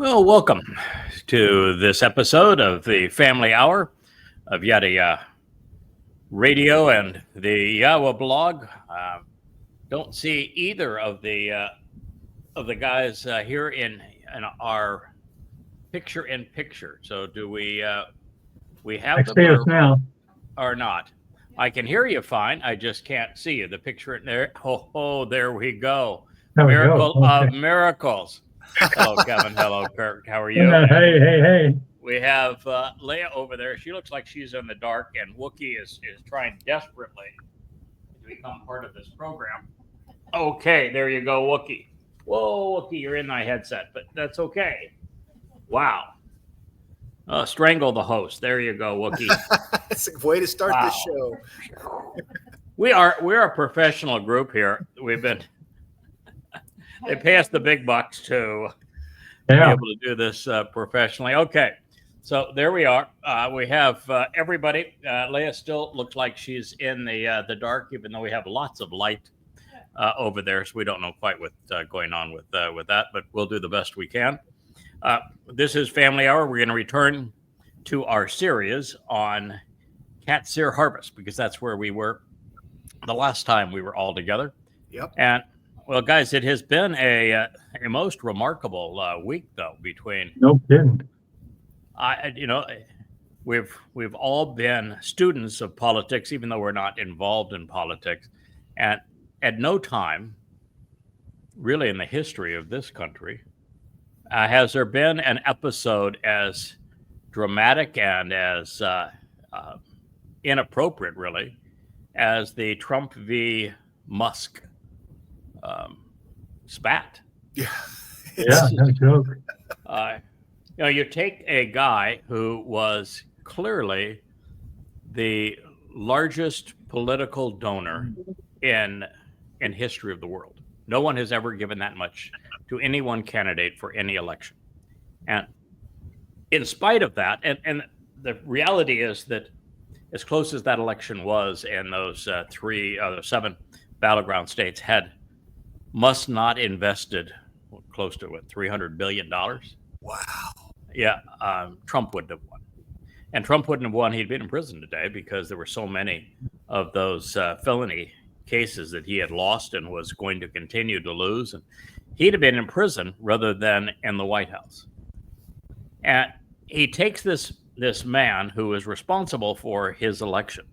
Well, welcome to this episode of the Family Hour of Yada Yahowah Radio and the YAHOWAH blog. Don't see either of the guys here in our picture-in-picture. So do we have them now or not? I can hear you fine. I just can't see you. The picture in there. Oh, there we go. Miracle of miracles. Hello, Kevin. Hello, Kirk. How are you? Hey. We have Leah over there. She looks like she's in the dark, and Wookie is trying desperately to become part of this program. Okay, there you go, Wookie. Whoa, Wookie, you're in my headset, but that's okay. Wow. Strangle the host. There you go, Wookie. That's a way to start this show. We're a professional group here. We've been... They pay us the big bucks to be able to do this professionally. Okay, so there we are. We have everybody. Leah still looks like she's in the dark, even though we have lots of light over there, so we don't know quite what's going on with that, but we'll do the best we can. This is Family Hour. We're going to return to our series on Qatsyr harvest, because that's where we were the last time we were all together. Yep. And well, guys, it has been a most remarkable week, though. Between no kidding, we've all been students of politics, even though we're not involved in politics, and at no time, really, in the history of this country, has there been an episode as dramatic and as inappropriate, really, as the Trump v. Musk spat. Yeah, no joke. You take a guy who was clearly the largest political donor in history of the world. No one has ever given that much to any one candidate for any election. And in spite of that, and the reality is that as close as that election was, and those seven battleground states must not invested close to $300 billion. Wow. Yeah, Trump wouldn't have won. And Trump wouldn't have won. He'd been in prison today because there were so many of those felony cases that he had lost and was going to continue to lose. And he'd have been in prison rather than in the White House. And he takes this man who is responsible for his election,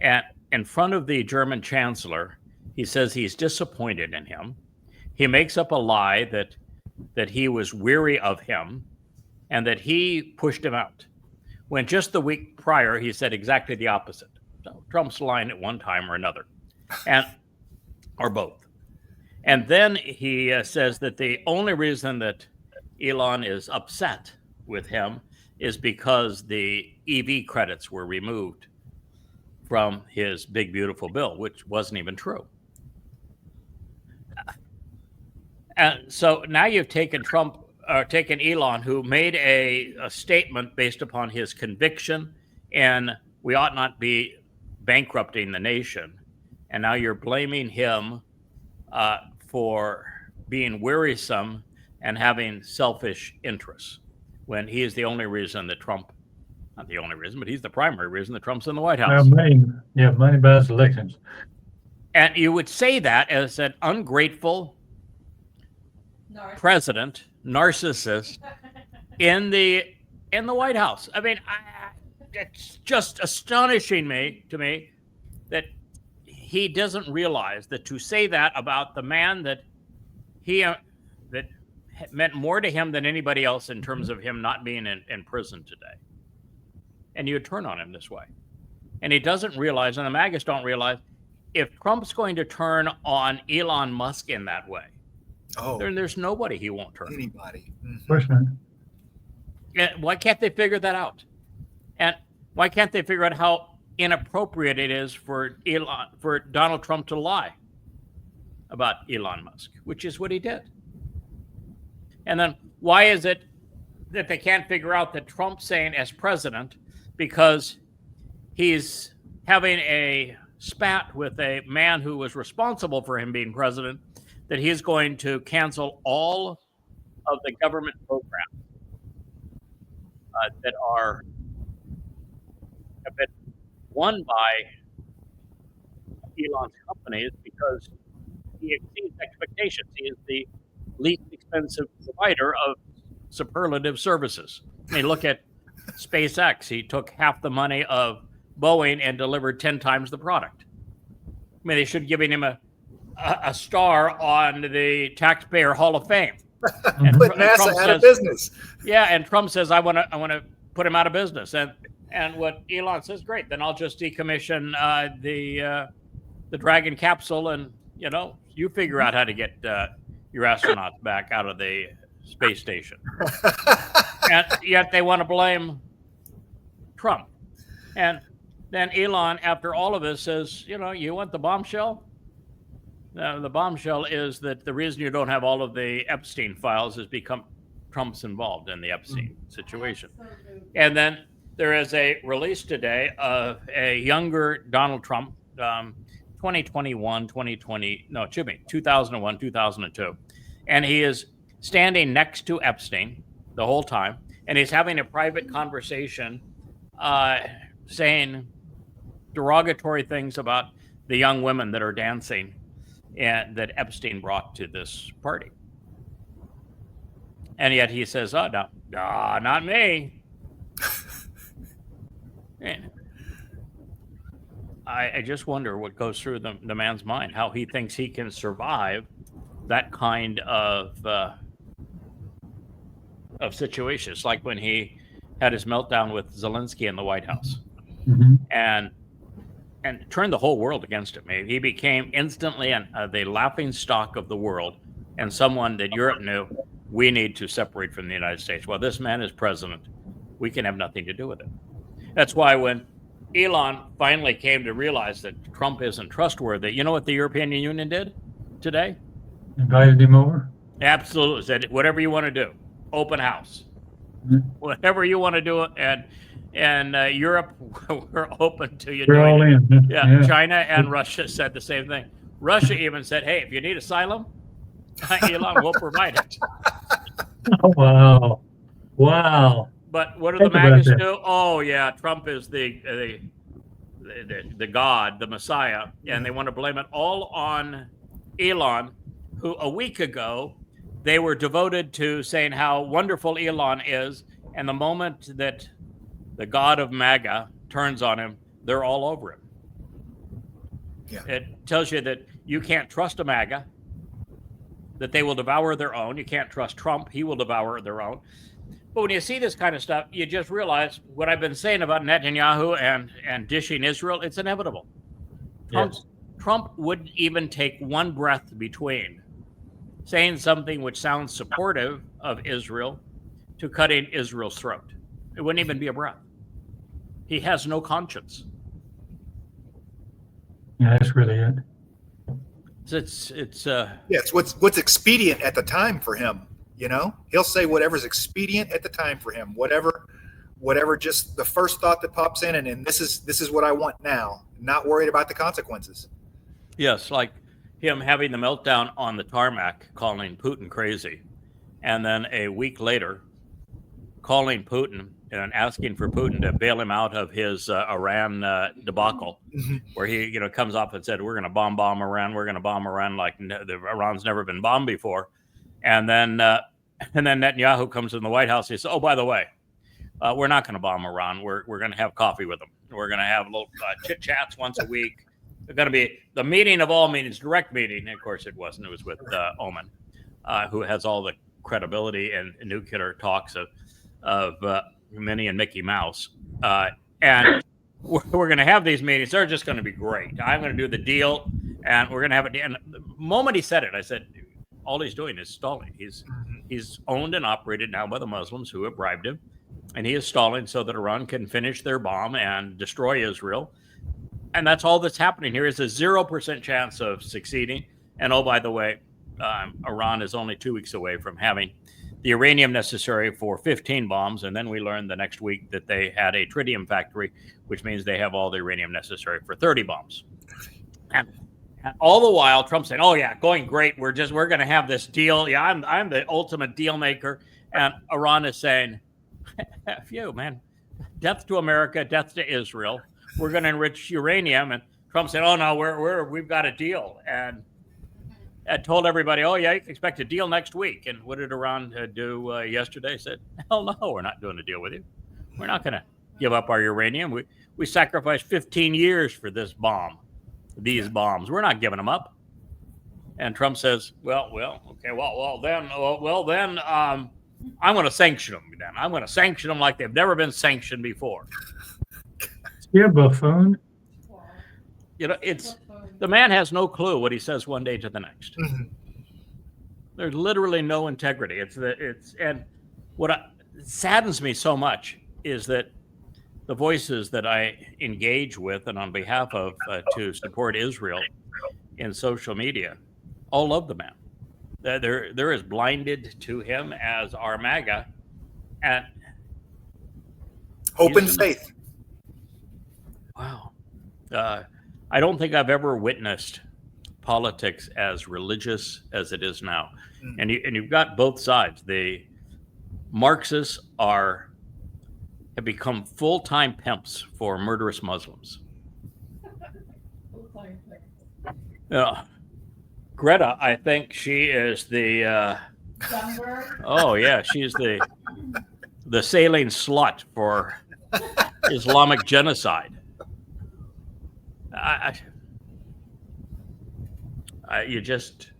and in front of the German chancellor, he says he's disappointed in him. He makes up a lie that he was weary of him and that he pushed him out, when just the week prior he said exactly the opposite. So Trump's lying at one time or another, or both. And then he says that the only reason that Elon is upset with him is because the EV credits were removed from his big, beautiful bill, which wasn't even true. And so now you've taken Elon, who made a statement based upon his conviction, and we ought not be bankrupting the nation. And now you're blaming him for being wearisome and having selfish interests, when he is the only reason that Trump, not the only reason, but he's the primary reason that Trump's in the White House. Money buys elections. And you would say that as an ungrateful president, narcissist in the White House. I mean, it's just astonishing to me that he doesn't realize that to say that about the man that that meant more to him than anybody else in terms of him not being in prison today, and you turn on him this way, and he doesn't realize, and the MAGAs don't realize, if Trump's going to turn on Elon Musk in that way, then there's nobody he won't turn. Anybody. And why can't they figure that out? And why can't they figure out how inappropriate it is for Donald Trump to lie about Elon Musk, which is what he did? And then why is it that they can't figure out that Trump's saying as president, because he's having a spat with a man who was responsible for him being president, that he's going to cancel all of the government programs that have been won by Elon's companies because he exceeds expectations. He is the least expensive provider of superlative services. I mean, look at SpaceX. He took half the money of Boeing and delivered 10 times the product. I mean, they should be giving him a star on the Taxpayer Hall of Fame. And put NASA out of business. Yeah, and Trump says, I want to put him out of business. And what Elon says, great, then I'll just decommission the Dragon capsule, and you figure out how to get your astronauts back out of the space station. And yet they want to blame Trump. And then Elon, after all of this, says, you want the bombshell? The bombshell is that the reason you don't have all of the Epstein files is because Trump's involved in the Epstein situation. And then there is a release today of a younger Donald Trump, 2001, 2002. And he is standing next to Epstein the whole time. And he's having a private conversation saying derogatory things about the young women that are dancing and that Epstein brought to this party. And yet he says, oh, no, not me. And I just wonder what goes through the man's mind, how he thinks he can survive that kind of situations, like when he had his meltdown with Zelensky in the White House. Mm-hmm. And turned the whole world against him. He became instantly the laughing stock of the world, and someone that Europe knew, we need to separate from the United States. Well, this man is president. We can have nothing to do with it. That's why when Elon finally came to realize that Trump isn't trustworthy, you know what the European Union did today? Invited him over? Absolutely. Said, whatever you want to do, open house. Mm-hmm. Whatever you want to do, and Europe, we're open to you. We're all in. Yeah, China and Russia said the same thing. Russia even said, hey, if you need asylum, Elon will provide it. Oh, wow. But what do the MAGAs do? Oh, yeah, Trump is the God, the Messiah, and they want to blame it all on Elon, who a week ago, they were devoted to saying how wonderful Elon is, and the moment that the God of MAGA turns on him, they're all over him. Yeah. It tells you that you can't trust a MAGA, that they will devour their own. You can't trust Trump. He will devour their own. But when you see this kind of stuff, you just realize what I've been saying about Netanyahu and dishing Israel, it's inevitable. Trump wouldn't even take one breath between saying something which sounds supportive of Israel to cutting Israel's throat. It wouldn't even be a breath. He has no conscience. Yeah, that's really it. It's what's expedient at the time for him. He'll say whatever's expedient at the time for him. Whatever, just the first thought that pops in, and this is what I want now. Not worried about the consequences. Yes, like him having the meltdown on the tarmac, calling Putin crazy, and then a week later, calling Putin and asking for Putin to bail him out of his Iran debacle, where he comes up and said, we're going to bomb Iran. We're going to bomb Iran like Iran's never been bombed before. And then Netanyahu comes in the White House. He says, oh, by the way, we're not going to bomb Iran. We're going to have coffee with them. We're going to have little chit chats once a week. They're going to be the meeting of all meetings, direct meeting. And of course, it wasn't. It was with Oman, who has all the credibility and nuclear talks of Minnie and Mickey Mouse. And we're going to have these meetings. They're just going to be great. I'm going to do the deal, and we're going to have it. And the moment he said it, I said, all he's doing is stalling. He's owned and operated now by the Muslims who have bribed him, and he is stalling so that Iran can finish their bomb and destroy Israel. And that's all that's happening here. Is a 0% chance of succeeding. And oh, by the way, Iran is only 2 weeks away from having the uranium necessary for 15 bombs. And then we learned the next week that they had a tritium factory, which means they have all the uranium necessary for 30 bombs. And All the while, Trump saying, "Oh yeah, going great. We're going to have this deal. Yeah, I'm the ultimate deal maker." And Iran is saying, "F you, man. Death to America, death to Israel. We're going to enrich uranium." And Trump said, "Oh no, we've got a deal." And I told everybody, "Oh yeah, you can expect a deal next week." And what did Iran do yesterday? Said, "Hell no, we're not doing a deal with you. We're not going to give up our uranium. We sacrificed 15 years for this bomb." These bombs, we're not giving them up. And Trump says, "Well, okay, then, I'm going to sanction them. Then I'm going to sanction them like they've never been sanctioned before." You're a buffoon. You know, the man has no clue what he says one day to the next. Mm-hmm. There's literally no integrity. And what saddens me so much is that the voices that I engage with and on behalf of to support Israel in social media all love the man. They're as blinded to him as our MAGA. And hope and faith. Wow. I don't think I've ever witnessed politics as religious as it is now. Mm. And you've got both sides. The Marxists have become full-time pimps for murderous Muslims. Greta, I think she is the oh yeah, she's the saline slut for Islamic genocide. You just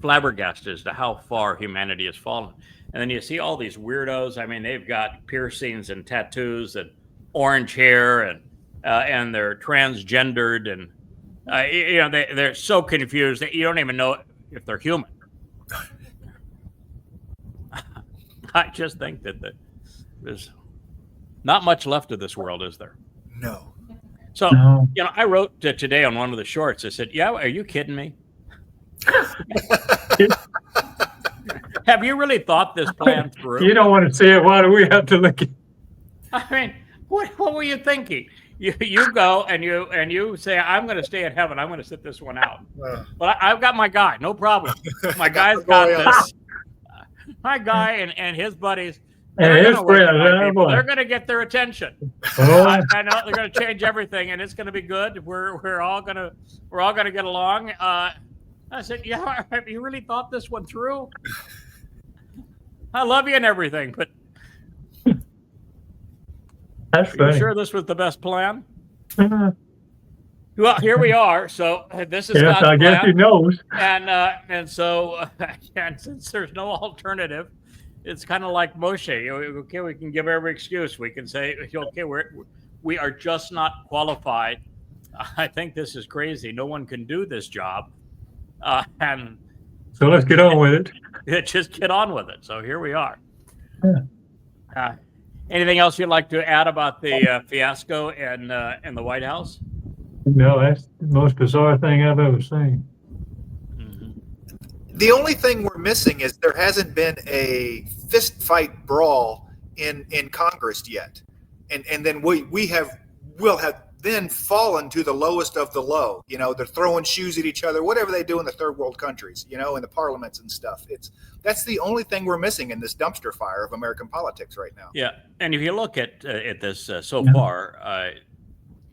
flabbergasted as to how far humanity has fallen. And then you see all these weirdos. I mean, they've got piercings and tattoos and orange hair, and they're transgendered, and they're so confused that you don't even know if they're human. I just think that there's not much left of this world, is there? No. So, I wrote today on one of the shorts, I said, "Yeah, are you kidding me? Have you really thought this plan through?" You don't want to see it. Why do we have to look at? I mean, what were you thinking? You go and you say, "I'm going to stay in heaven. I'm going to sit this one out." But I've got my guy, no problem. My guy's got this. My guy and his buddies. They're going to get their attention. I know they're going to change everything, and it's going to be good. We're all going to get along. I said, "Yeah, have you really thought this one through? I love you and everything, but that's are funny. You sure this was the best plan?" Well, here we are. So this is God's I guess plan. he knows. And so since there's no alternative, it's kind of like Moshe. Okay, we can give every excuse. We can say, "Okay, we are just not qualified. I think this is crazy. No one can do this job." And so let's get on with it. Just get on with it. So here we are. Yeah. Anything else you'd like to add about the fiasco in the White House? No, that's the most bizarre thing I've ever seen. Mm-hmm. The only thing we're missing is there hasn't been a fist fight brawl in Congress yet, and then we'll have then fallen to the lowest of the low. They're throwing shoes at each other, whatever they do in the third world countries, in the parliaments and stuff. That's the only thing we're missing in this dumpster fire of American politics right now. Yeah, and if you look at this so far,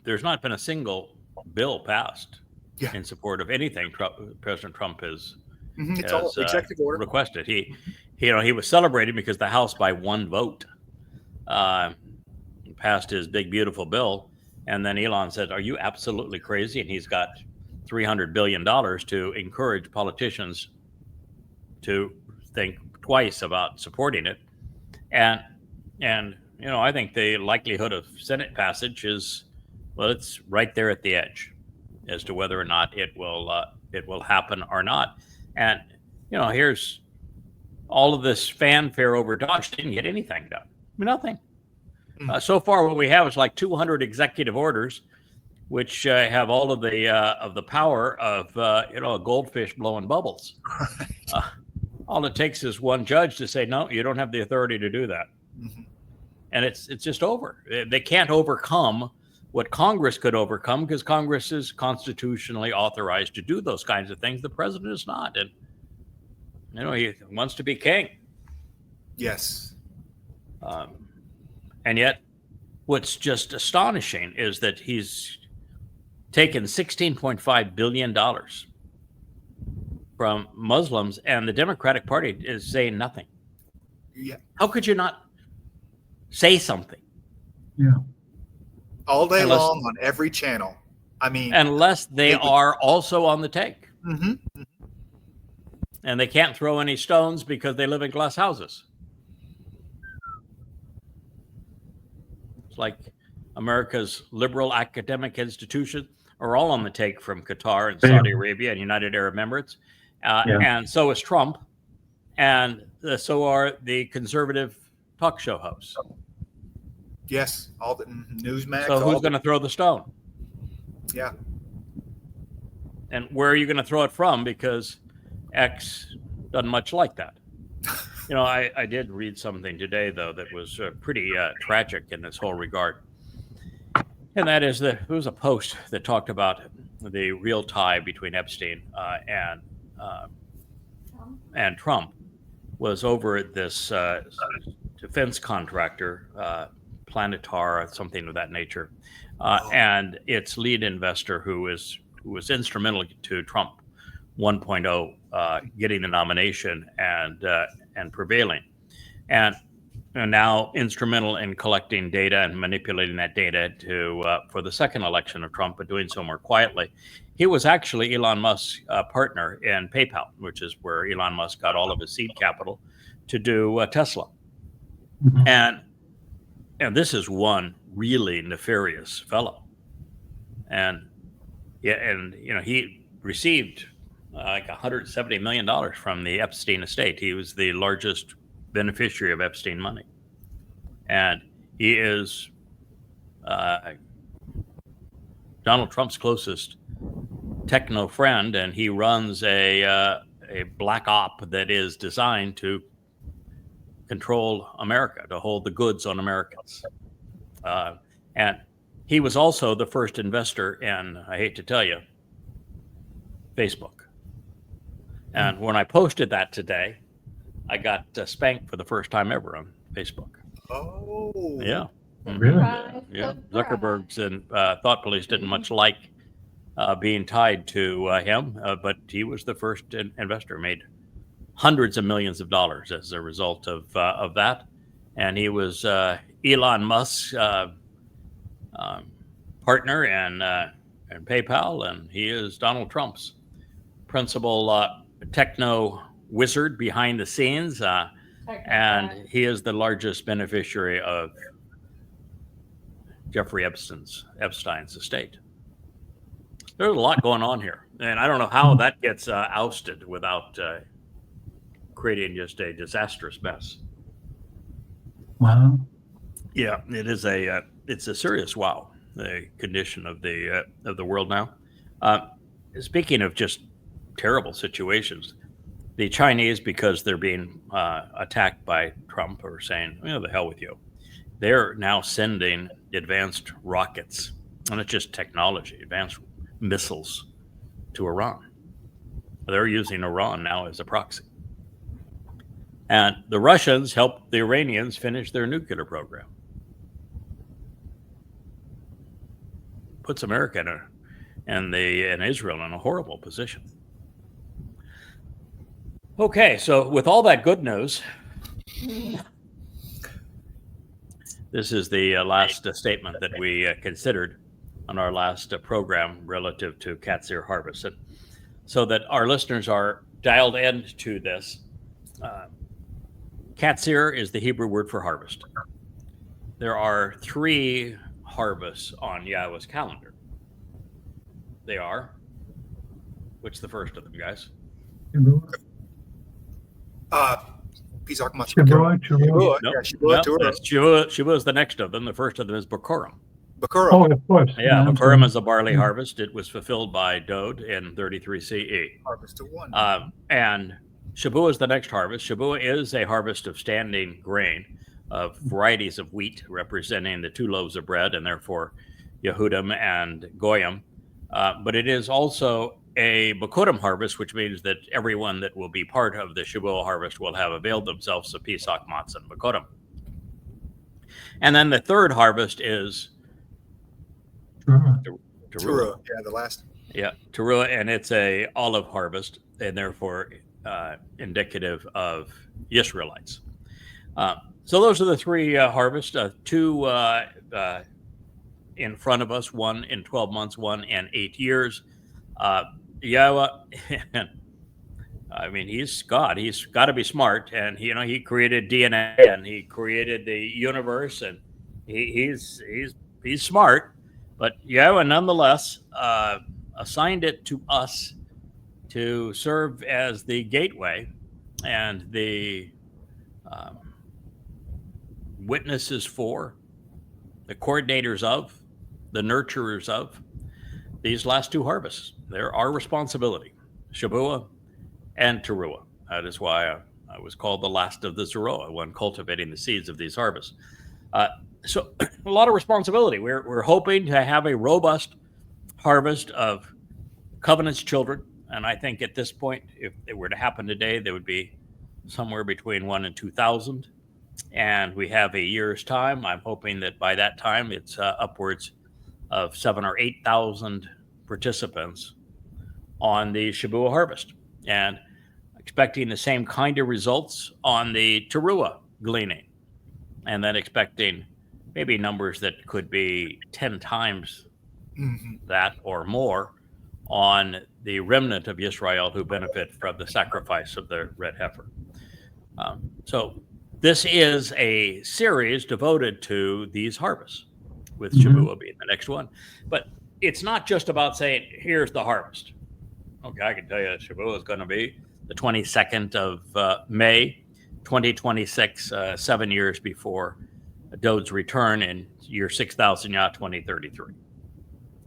there's not been a single bill passed in support of anything President Trump has it's all executive order requested. He was celebrating because the House by one vote passed his big beautiful bill. And then Elon said, "Are you absolutely crazy?" And he's got $300 billion to encourage politicians to think twice about supporting it. And I think the likelihood of Senate passage is, well, it's right there at the edge as to whether or not it will happen or not. And here's all of this fanfare over Dodge. Didn't get anything done. Nothing. So far, what we have is like 200 executive orders, which have all of the power of a goldfish blowing bubbles. All it takes is one judge to say, "No, you don't have the authority to do that," and it's just over. They can't overcome what Congress could overcome, because Congress is constitutionally authorized to do those kinds of things. The president is not. And, he wants to be king. Yes. And yet, what's just astonishing is that he's taken $16.5 billion from Muslims, and the Democratic Party is saying nothing. Yeah. How could you not say something? Yeah. All day long on every channel. I mean, unless they are also on the take. Mm-hmm. And they can't throw any stones because they live in glass houses. It's like America's liberal academic institutions are all on the take from Qatar and Saudi Arabia and United Arab Emirates. And so is Trump. And so are the conservative talk show hosts. Yes, all the Newsmax. So who's going to throw the stone? Yeah. And where are you going to throw it from? Because X doesn't much like that. I did read something today, though, that was pretty tragic in this whole regard. And that is that there was a post that talked about the real tie between Epstein and Trump was over this defense contractor, Planetar, something of that nature, and its lead investor, who was instrumental to Trump 1.0 getting the nomination and prevailing, and now instrumental in collecting data and manipulating that data for the second election of Trump, but doing so more quietly. He was actually Elon Musk's partner in PayPal, which is where Elon Musk got all of his seed capital to do Tesla. Mm-hmm. And this is one really nefarious fellow. And he received like $170 million from the Epstein estate. He was the largest beneficiary of Epstein money. And he is Donald Trump's closest techno friend, and he runs a black op that is designed to control America, to hold the goods on Americans. And he was also the first investor in, I hate to tell you, Facebook. And when I posted that today, I got spanked for the first time ever on Facebook. Oh. Yeah. Really? Yeah. Zuckerberg's and Thought Police didn't much like being tied to him, but he was the first investor, made hundreds of millions of dollars as a result of that. And he was Elon Musk's partner in PayPal, and he is Donald Trump's principal techno wizard behind the scenes, and he is the largest beneficiary of Jeffrey Epstein's estate. There's a lot going on here, and I don't know how that gets ousted without creating just a disastrous mess. Wow. Yeah, it is it's a serious wow, the condition of the world now. Speaking of just terrible situations, the Chinese, because they're being attacked by Trump, are saying, the hell with you. They're now sending advanced rockets, and it's just technology, advanced missiles to Iran. They're using Iran now as a proxy. And the Russians helped the Iranians finish their nuclear program. Puts America and Israel in a horrible position. Okay, so with all that good news, this is the last statement that we considered on our last program relative to Qatsyr harvest. And so that our listeners are dialed into this, Qatsyr is the Hebrew word for harvest. There are 3 harvests on Yahowah's calendar. They are, which the first of them, guys? Shavuot. Shavuot is the next of them. The first of them is Bikurim. Oh, of course. Yeah, Bikurim is a barley harvest. It was fulfilled by Dode in 33 CE. Harvest of one. And Shavuot is the next harvest. Shavuot is a harvest of standing grain of varieties of wheat, representing the 2 loaves of bread, and therefore Yehudim and Goyim, but it is also a Bokurim harvest, which means that everyone that will be part of the Shavuot harvest will have availed themselves of Pesach, Matzah, and Bokurim. And then the third harvest is Sure. Towrah, yeah, the last. Yeah, Towrah, and it's a olive harvest, and therefore indicative of Israelites. So those are the three harvests, two in front of us, one in 12 months, one in 8 years. Yahowah, I mean, he's God. He's got to be smart, and he created DNA, and he created the universe, and he's smart. But Yahowah, nonetheless, assigned it to us to serve as the gateway and the witnesses for, the coordinators of, the nurturers of these last two harvests. They're our responsibility, Shavuot and Teruah. That is why I was called the last of the Zeroah, one cultivating the seeds of these harvests. So a lot of responsibility. We're hoping to have a robust harvest of covenant's children. And I think at this point, if it were to happen today, there would be somewhere between 1,000 and 2,000. And we have a year's time. I'm hoping that by that time, it's upwards of 7,000 or 8,000 participants on the Shavuot harvest. And expecting the same kind of results on the Teruah gleaning. And then expecting maybe numbers that could be 10 times that or more on the remnant of Israel who benefit from the sacrifice of the red heifer. So this is a series devoted to these harvests, with Shavuot being the next one. But it's not just about saying, here's the harvest. Okay, I can tell you Shavuot is going to be the 22nd of May, 2026, 7 years before Dod's return in year 6,000 Yah 2033.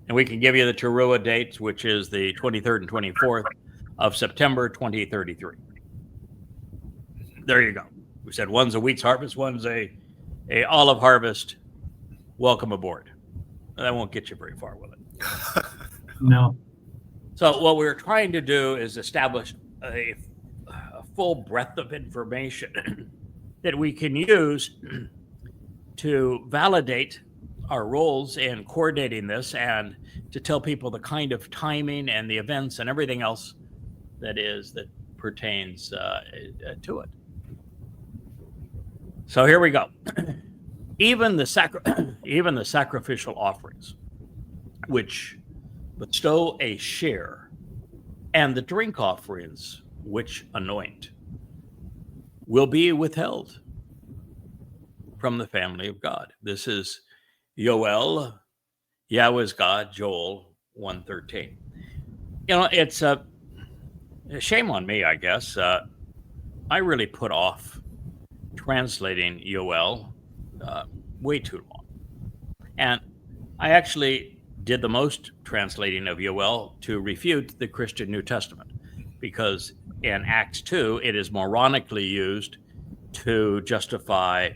And we can give you the Teruah dates, which is the 23rd and 24th of September 2033. There you go. We said one's a wheat harvest, one's a olive harvest. Welcome aboard. That won't get you very far with it. No. So what we're trying to do is establish a full breadth of information that we can use to validate our roles in coordinating this and to tell people the kind of timing and the events and everything else that pertains to it. So here we go. Even the sacrificial offerings, which bestow a share, and the drink offerings, which anoint, will be withheld from the family of God. This is Yoel, Yahweh's God, Joel 1:13. It's a shame on me, I guess. I really put off translating Yoel way too long. And I actually did the most translating of Yoel to refute the Christian New Testament, because in Acts 2, it is moronically used to justify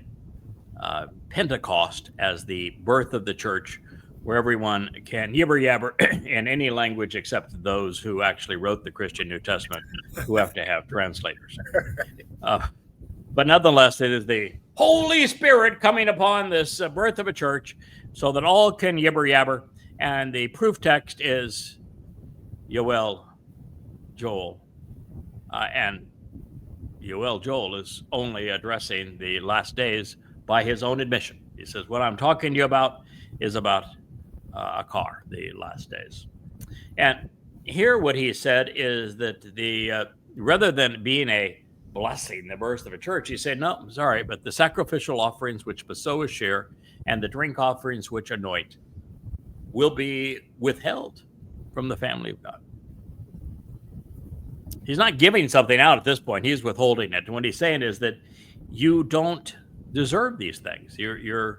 Pentecost as the birth of the church, where everyone can yibber yabber in any language except those who actually wrote the Christian New Testament, who have to have translators. But nonetheless, it is the Holy Spirit coming upon this birth of a church so that all can yibber yabber. And the proof text is Yoel, Joel. And Yoel, Joel is only addressing the last days by his own admission. He says, what I'm talking to you about is about a car, the last days. And here what he said is that rather than being a blessing, the birth of a church, he said, no, sorry, but the sacrificial offerings which bestow a share and the drink offerings which anoint will be withheld from the family of God. He's not giving something out at this point. He's withholding it. And what he's saying is that you don't deserve these things. You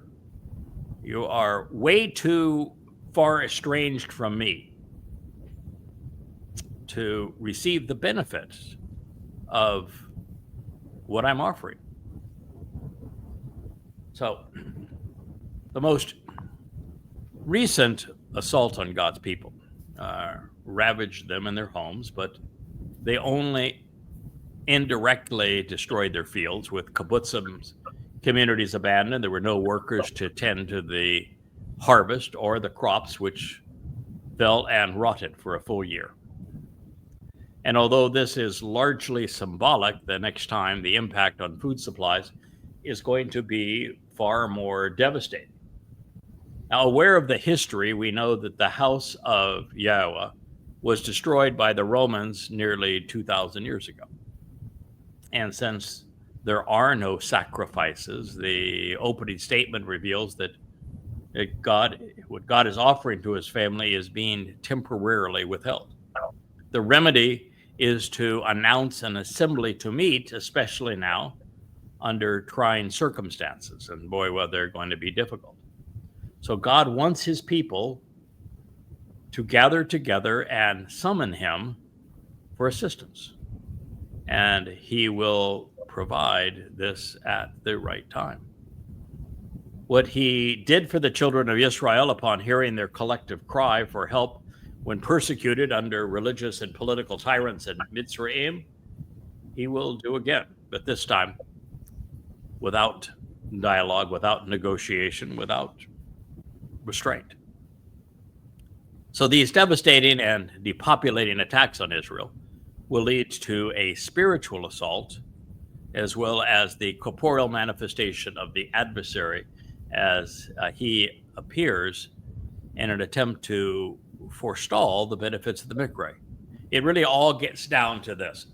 are way too far estranged from me to receive the benefits of what I'm offering. So the most recent assault on God's people ravaged them in their homes, but they only indirectly destroyed their fields with kibbutzim communities abandoned. There were no workers to tend to the harvest or the crops, which fell and rotted for a full year. And although this is largely symbolic, the next time the impact on food supplies is going to be far more devastating. Now, aware of the history, we know that the house of YAHOWAH was destroyed by the Romans nearly 2,000 years ago. And since there are no sacrifices, the opening statement reveals that what God is offering to his family is being temporarily withheld. The remedy is to announce an assembly to meet, especially now, under trying circumstances. And boy, well, they're going to be difficult. So God wants his people to gather together and summon him for assistance. And he will provide this at the right time. What he did for the children of Israel upon hearing their collective cry for help when persecuted under religious and political tyrants in Mitzrayim, he will do again, but this time without dialogue, without negotiation, without restraint. So these devastating and depopulating attacks on Israel will lead to a spiritual assault, as well as the corporeal manifestation of the adversary as he appears in an attempt to forestall the benefits of the Mikra. It really all gets down to this.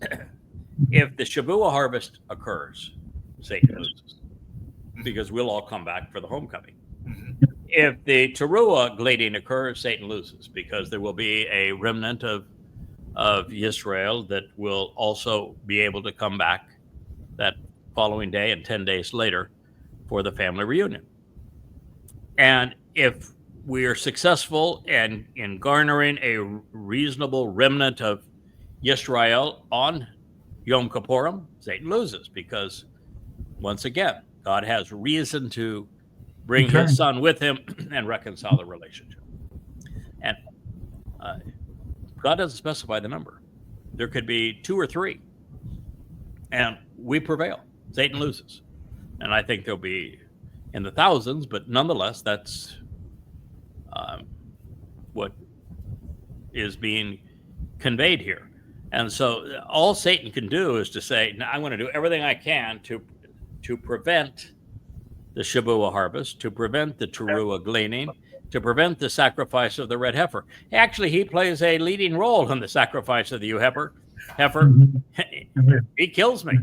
If the Shabbat harvest occurs, Satan loses, because we'll all come back for the homecoming. If the Towrah glading occurs, Satan loses, because there will be a remnant of Israel that will also be able to come back that following day and 10 days later for the family reunion. And if we are successful in garnering a reasonable remnant of Yisrael on Yom Kippurim, Satan loses, because once again, God has reason to bring his son with him and reconcile the relationship. And God doesn't specify the number. There could be 2 or 3, and we prevail. Satan loses. And I think there'll be in the thousands, but nonetheless, that's what is being conveyed here. And so all Satan can do is to say, now, I'm going to do everything I can to prevent the Shabbat harvest, to prevent the Towrah gleaning, to prevent the sacrifice of the red heifer. Actually, he plays a leading role in the sacrifice of the heifer. He kills me.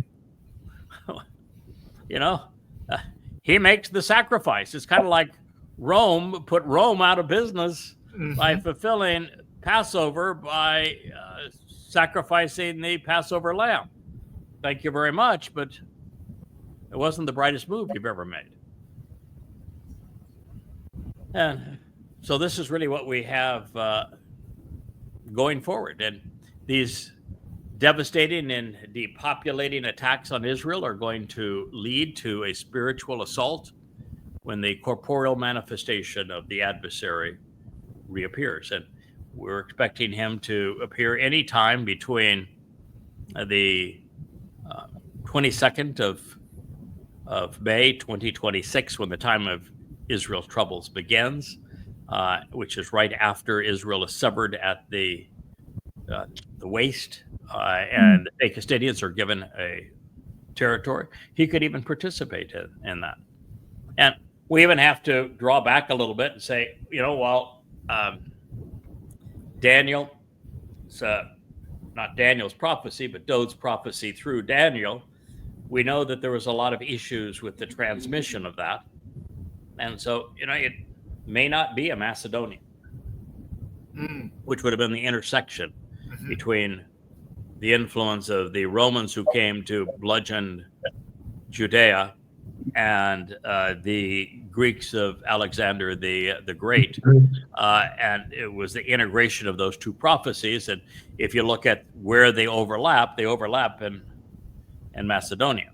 He makes the sacrifice. It's kind of like Rome put Rome out of business by fulfilling Passover by sacrificing the Passover lamb. Thank you very much, but it wasn't the brightest move you've ever made. And so this is really what we have going forward. And these devastating and depopulating attacks on Israel are going to lead to a spiritual assault when the corporeal manifestation of the adversary reappears. And we're expecting him to appear anytime between the 22nd of May 2026, when the time of Israel's troubles begins, which is right after Israel is severed at the waist, and the Castilians are given a territory. He could even participate in that. And we even have to draw back a little bit and say, Daniel, not Daniel's prophecy, but Dode's prophecy through Daniel, we know that there was a lot of issues with the transmission of that. And so, it may not be a Macedonian, which would have been the intersection between the influence of the Romans who came to bludgeon Judea and the Greeks of Alexander the Great. And it was the integration of those two prophecies. And if you look at where they overlap in Macedonia.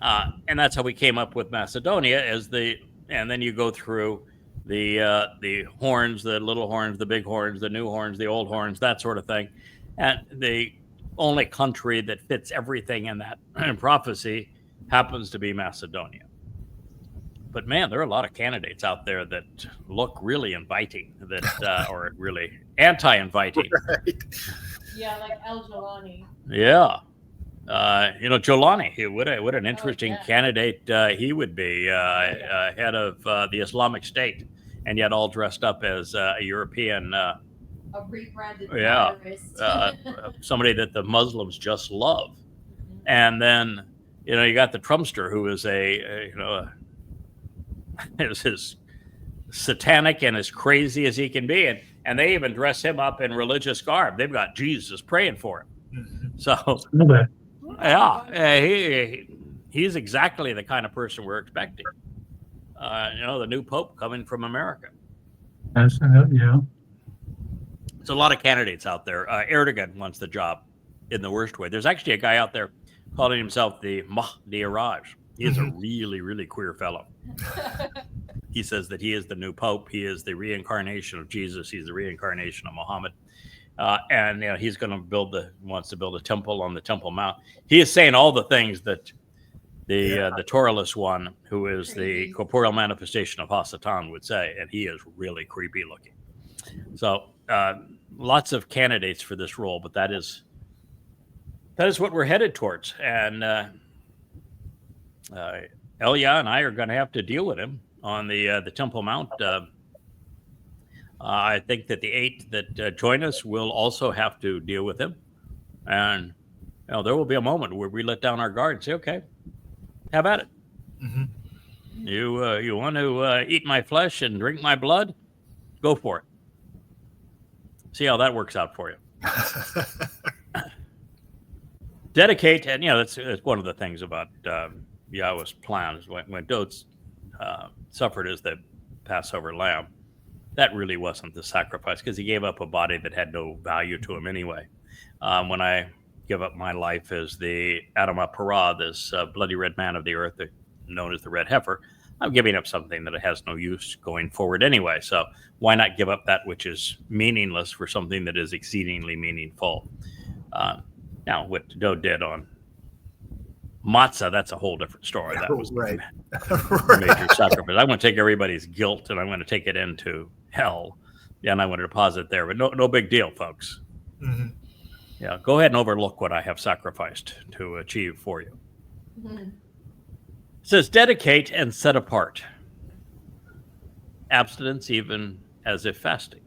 And that's how we came up with Macedonia and then you go through the horns, the little horns, the big horns, the new horns, the old horns, that sort of thing. And the only country that fits everything in that prophecy happens to be Macedonia. But man, there are a lot of candidates out there that look really inviting, that or really anti-inviting. Right. Yeah, like El Jolani. Yeah. Jolani, what an interesting candidate he would be, head of the Islamic State, and yet all dressed up as a European. A rebranded terrorist. Somebody that the Muslims just love. Mm-hmm. And then, you got the Trumpster, who is is as satanic and as crazy as he can be. And they even dress him up in religious garb. They've got Jesus praying for him. Mhm. So, Okay. yeah, he's exactly the kind of person we're expecting. The new Pope coming from America. That's yeah. There's a lot of candidates out there. Erdogan wants the job in the worst way. There's actually a guy out there calling himself the Mahdi Araj. He is a really, really queer fellow. He says that he is the new Pope. He is the reincarnation of Jesus. He's the reincarnation of Muhammad. And he's going to wants to build a temple on the Temple Mount. He is saying all the things that the Torahless one, who is the corporeal manifestation of Hasatan, would say, and he is really creepy looking. So lots of candidates for this role, but that is what we're headed towards. And Elia and I are going to have to deal with him on the Temple Mount. I think that the 8 that join us will also have to deal with him. And there will be a moment where we let down our guard and say, okay, have at it. Mhm. You want to eat my flesh and drink my blood? Go for it. See how that works out for you. Dedicate, and that's one of the things about Yahweh's plan is when Dod suffered as the Passover lamb, that really wasn't the sacrifice, because he gave up a body that had no value to him anyway. When I give up my life as the Adamah Parah, this bloody red man of the earth, known as the red heifer, I'm giving up something that has no use going forward anyway. So why not give up that which is meaningless for something that is exceedingly meaningful? Now, what Dod did on matzah, that's a whole different story. That was Right. a major sacrifice. I want to take everybody's guilt and I'm going to take it into hell. And I want to deposit there. But no big deal, folks. Mhm. Yeah, go ahead and overlook what I have sacrificed to achieve for you. Mm-hmm. It says, dedicate and set apart. Abstinence, even as if fasting.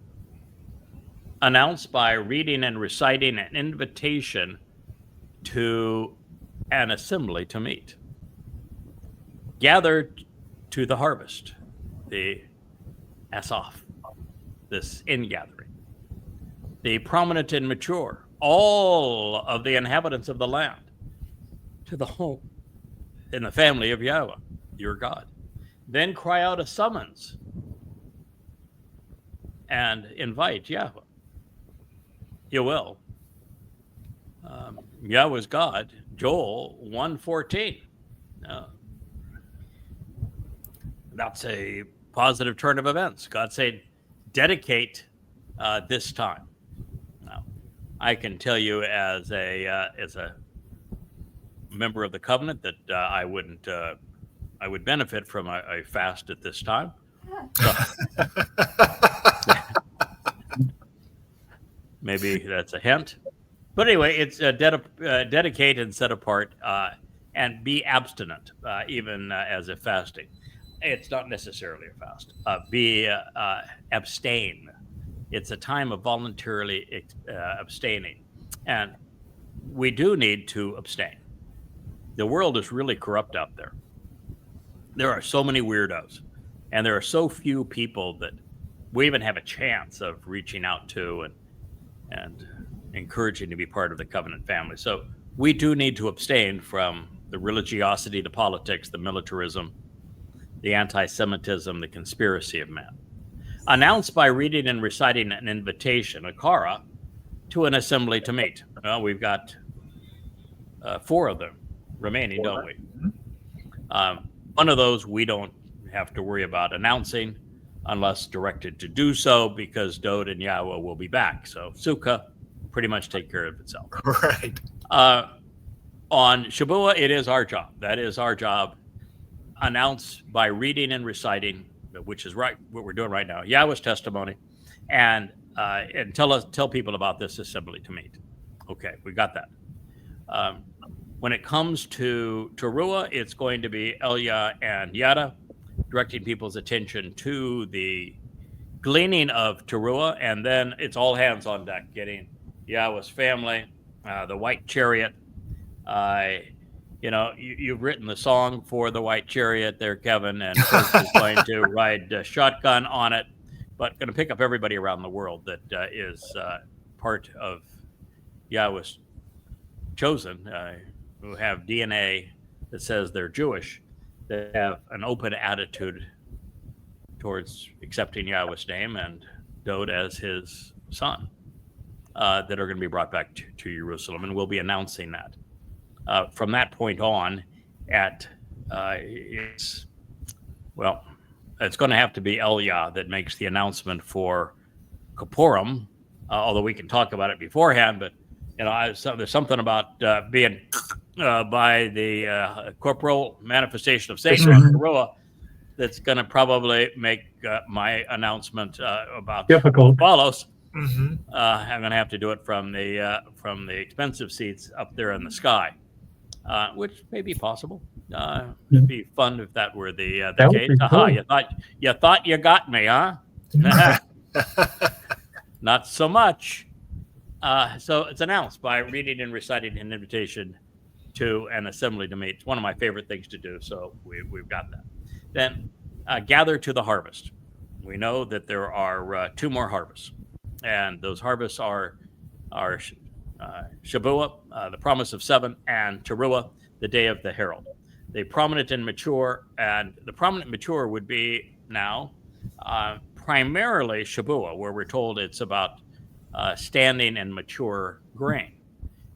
Announced by reading and reciting an invitation to an assembly to meet. Gathered to the harvest, the Asaph, this ingathering. The prominent and mature, all of the inhabitants of the land, to the home in the family of Yahweh, your God. Then cry out a summons and invite Yahweh. You will. Yahweh's God, Joel 1:14. That's a positive turn of events. God said, dedicate this time. Now, I can tell you as a member of the covenant that I would benefit from a fast at this time. So, maybe that's a hint. But anyway, it's dedicate and set apart and be abstinent, even as if fasting. It's not necessarily a fast. Abstain. It's a time of voluntarily abstaining. And we do need to abstain. The world is really corrupt out there. There are so many weirdos, and there are so few people that we even have a chance of reaching out to and encouraging to be part of the covenant family. So we do need to abstain from the religiosity, the politics, the militarism, the anti-Semitism, the conspiracy of man. Announced by reading and reciting an invitation, a kara, to an assembly to meet. Well, we've got 4 of them remaining, don't we? One of those we don't have to worry about announcing. unless directed to do so, because Dode and Yahowah will be back. So Sukkah pretty much take care of itself. Right. On Shabuah, it is our job. That is our job. Announce by reading and reciting, which is right what we're doing right now, Yahweh's testimony, and tell people about this assembly to meet. Okay, we got that. When it comes to Towrah, it's going to be Elia and Yada, directing people's attention to the gleaning of Towrah, and then it's all hands on deck, getting Yahweh's family, the white chariot. You've written the song for the white chariot there, Kevin, and Chris is going to ride shotgun on it, but going to pick up everybody around the world that is part of Yahweh's chosen, who have DNA that says they're Jewish, that have an open attitude towards accepting Yahweh's name and Dode as his son, that are going to be brought back to Jerusalem, and we'll be announcing that. From that point on, it's going to have to be Elia that makes the announcement for Kippurim, although we can talk about it beforehand. But there's something about being by the corporal manifestation of Satan on Towrah that's going to probably make my announcement about Difficult. follows. Mm-hmm. I'm going to have to do it from the expensive seats up there in the sky. Which may be possible. It'd be fun if that were the case. Aha! You thought you got me, huh? Not so much. So it's announced by reading and reciting an invitation to an assembly to meet. It's one of my favorite things to do. So we've got that. Then gather to the harvest. We know that there are 2 more harvests, and those harvests are Shabuah, the promise of 7, and Towrah, the day of the herald. The prominent and mature, and the prominent mature would be now primarily Shabuah, where we're told it's about standing and mature grain.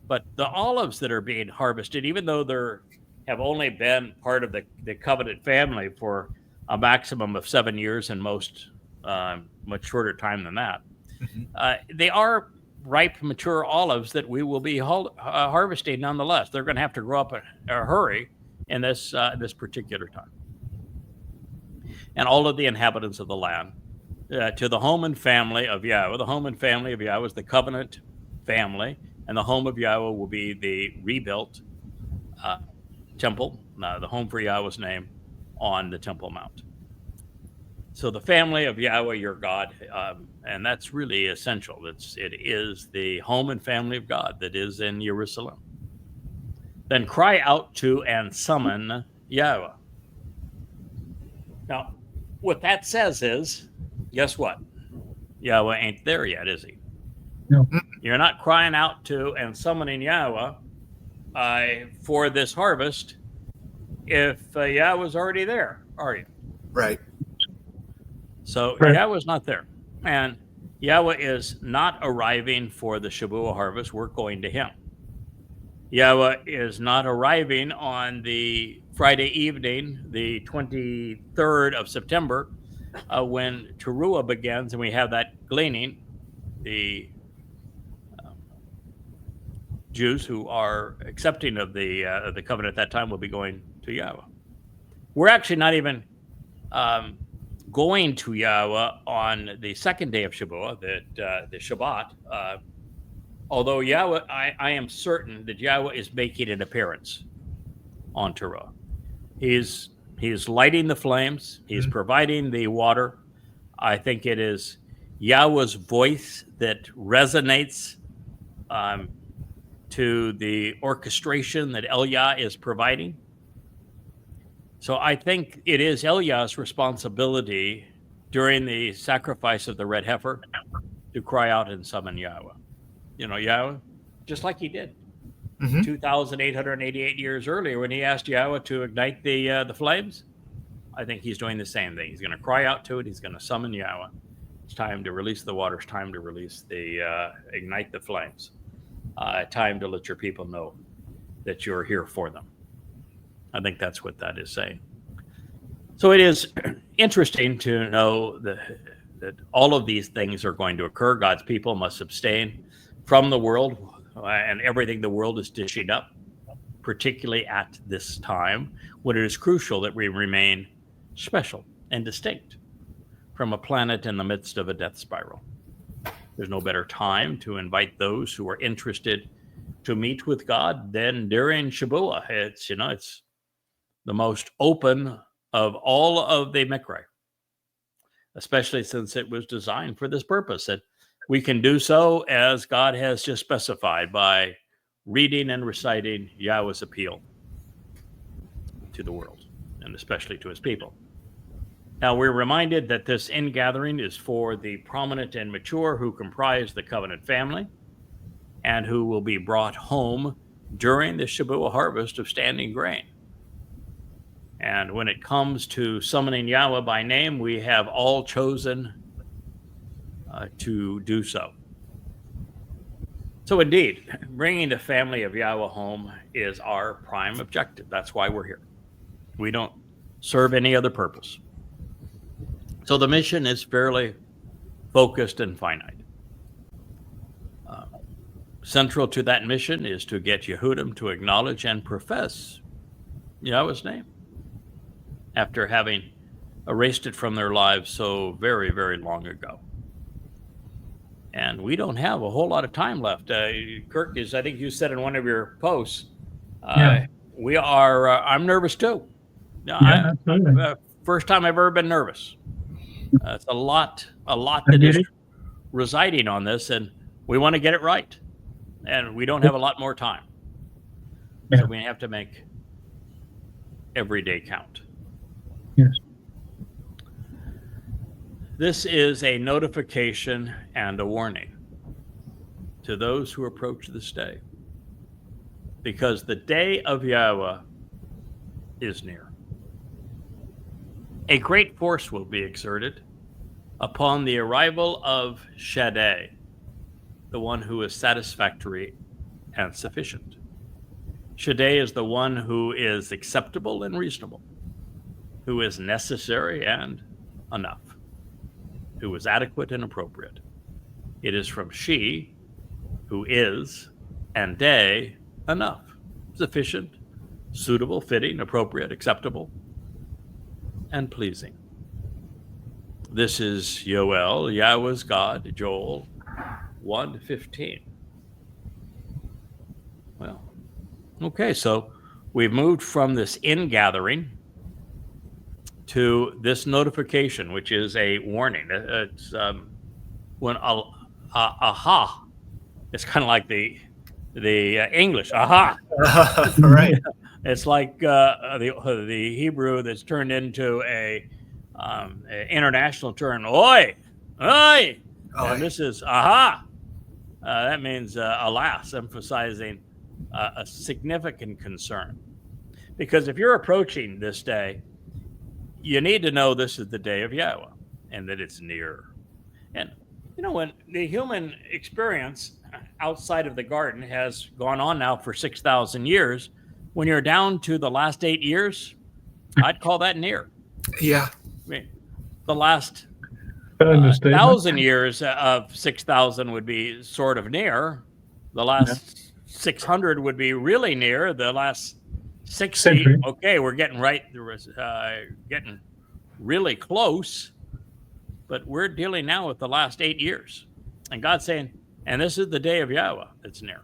But the olives that are being harvested, even though they have only been part of the covenant family for a maximum of 7 years, and most much shorter time than that, they are ripe, mature olives that we will be harvesting nonetheless. They're going to have to grow up in a hurry in this particular time. And all of the inhabitants of the land, to the home and family of Yahowah. The home and family of Yahowah is the covenant family, and the home of Yahowah will be the rebuilt temple, the home for Yahowah's name, on the Temple Mount. So the family of Yahowah, your God, and that's really essential. It is the home and family of God that is in Jerusalem. Then cry out to and summon Yahowah. Now, what that says is, guess what? Yahowah ain't there yet, is he? No. You're not crying out to and summoning Yahowah for this harvest if Yahowah's already there, are you? Right. So Right. Yahowah's not there. And Yahowah is not arriving for the Shabuah harvest. We're going to him. Yahowah is not arriving on the Friday evening, the 23rd of September, when Towrah begins and we have that gleaning. The Jews who are accepting of the covenant at that time will be going to Yahowah. We're actually not even going to Yahowah on the second day of Shabuah, the Shabbat. Although Yahowah, I am certain that Yahowah is making an appearance on Torah. He's lighting the flames. He's providing the water. I think it is Yahowah's voice that resonates to the orchestration that Elia is providing. So I think it is Eliah's responsibility during the sacrifice of the red heifer to cry out and summon Yahowah. You know, Yahowah, just like he did 2,888 years earlier when he asked Yahowah to ignite the flames. I think he's doing the same thing. He's going to cry out to it. He's going to summon Yahowah. It's time to release the water. It's time to release ignite the flames. Time to let your people know that you're here for them. I think that's what that is saying. So it is interesting to know that all of these things are going to occur. God's people must abstain from the world and everything the world is dishing up, particularly at this time when it is crucial that we remain special and distinct from a planet in the midst of a death spiral. There's no better time to invite those who are interested to meet with God than during Shabbat. It's the most open of all of the Mikra, especially since it was designed for this purpose. That we can do so as God has just specified by reading and reciting Yahweh's appeal to the world, and especially to his people. Now, we're reminded that this ingathering is for the prominent and mature who comprise the covenant family and who will be brought home during the Shabbat harvest of standing grain. And when it comes to summoning Yahweh by name, we have all chosen to do so. So indeed, bringing the family of Yahweh home is our prime objective. That's why we're here. We don't serve any other purpose. So the mission is fairly focused and finite. Central to that mission is to get Yehudim to acknowledge and profess Yahweh's name after having erased it from their lives so very, very long ago. And we don't have a whole lot of time left. Kirk, I think you said in one of your posts, we are, I'm nervous too. Absolutely. First time I've ever been nervous. It's a lot that is residing on this, and we want to get it right. And we don't have a lot more time. So we have to make every day count. Yes. This is a notification and a warning to those who approach this day, because the day of Yahweh is near. A great force will be exerted upon the arrival of Shaddai, the one who is satisfactory and sufficient. Shaddai is the one who is acceptable and reasonable, who is necessary and enough, who is adequate and appropriate. It is from she, who is, and day, enough, sufficient, suitable, fitting, appropriate, acceptable, and pleasing. This is Yoel, Yahweh's God, Joel 1:15. Well, okay, so we've moved from this ingathering to this notification, which is a warning. It's when aha, it's kind of like the English aha. Right. It's like the Hebrew that's turned into a international term. Oi, oi. And this is aha. That means alas, emphasizing a significant concern. Because if you're approaching this day, you need to know this is the day of Yahweh and that it's near. And, when the human experience outside of the garden has gone on now for 6,000 years, when you're down to the last 8 years, I'd call that near. Yeah. I mean, the last 1,000 years of 6,000 would be sort of near. The last 600 would be really near. The last 60, okay, we're getting getting really close, but we're dealing now with the last 8 years. And God's saying, and this is the day of Yahweh that's near.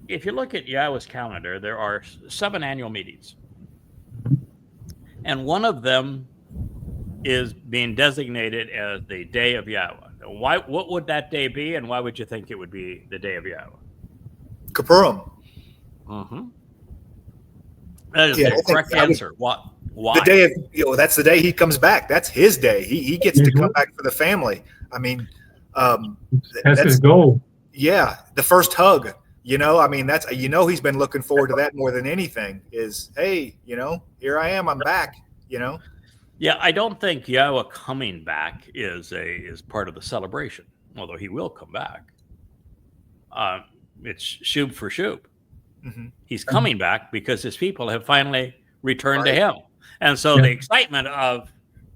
If you look at Yahweh's calendar, there are 7 annual meetings. And one of them is being designated as the day of Yahweh. What would that day be, and why would you think it would be the day of Yahweh? Kippurim. Mm-hmm. That is the correct answer. Why? The day of, that's the day he comes back. That's his day. He gets to come back for the family. I mean, that's his goal. Yeah, the first hug. That's he's been looking forward to that more than anything. Is hey, here I am. I'm back. Yeah, I don't think Yahweh coming back is part of the celebration, although he will come back. It's shub for shub. Mm-hmm. He's coming back because his people have finally returned to him. And so Yeah. the excitement of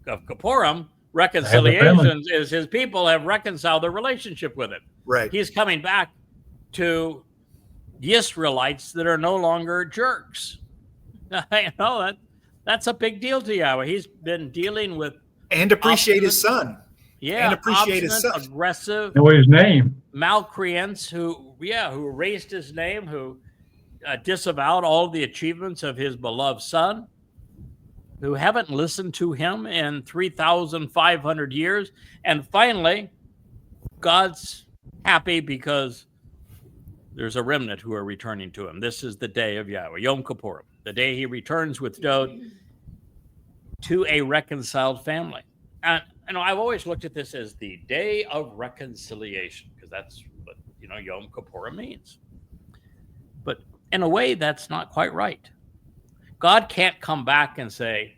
Kippurim, reconciliations, is his people have reconciled their relationship with it. Right. He's coming back to the Israelites that are no longer jerks. That's a big deal to Yahweh. He's been dealing with And appreciate his son. And appreciate his obstinate, son. aggressive Know his name. malcreants who raised his name, who disavowed all the achievements of his beloved son, who haven't listened to him in 3,500 years. And finally, God's happy because there's a remnant who are returning to him. This is the day of Yahweh, Yom Kippurim, the day he returns with Dod to a reconciled family. And I've always looked at this as the day of reconciliation, because that's what Yom Kippurim means. But in a way, that's not quite right. God can't come back and say,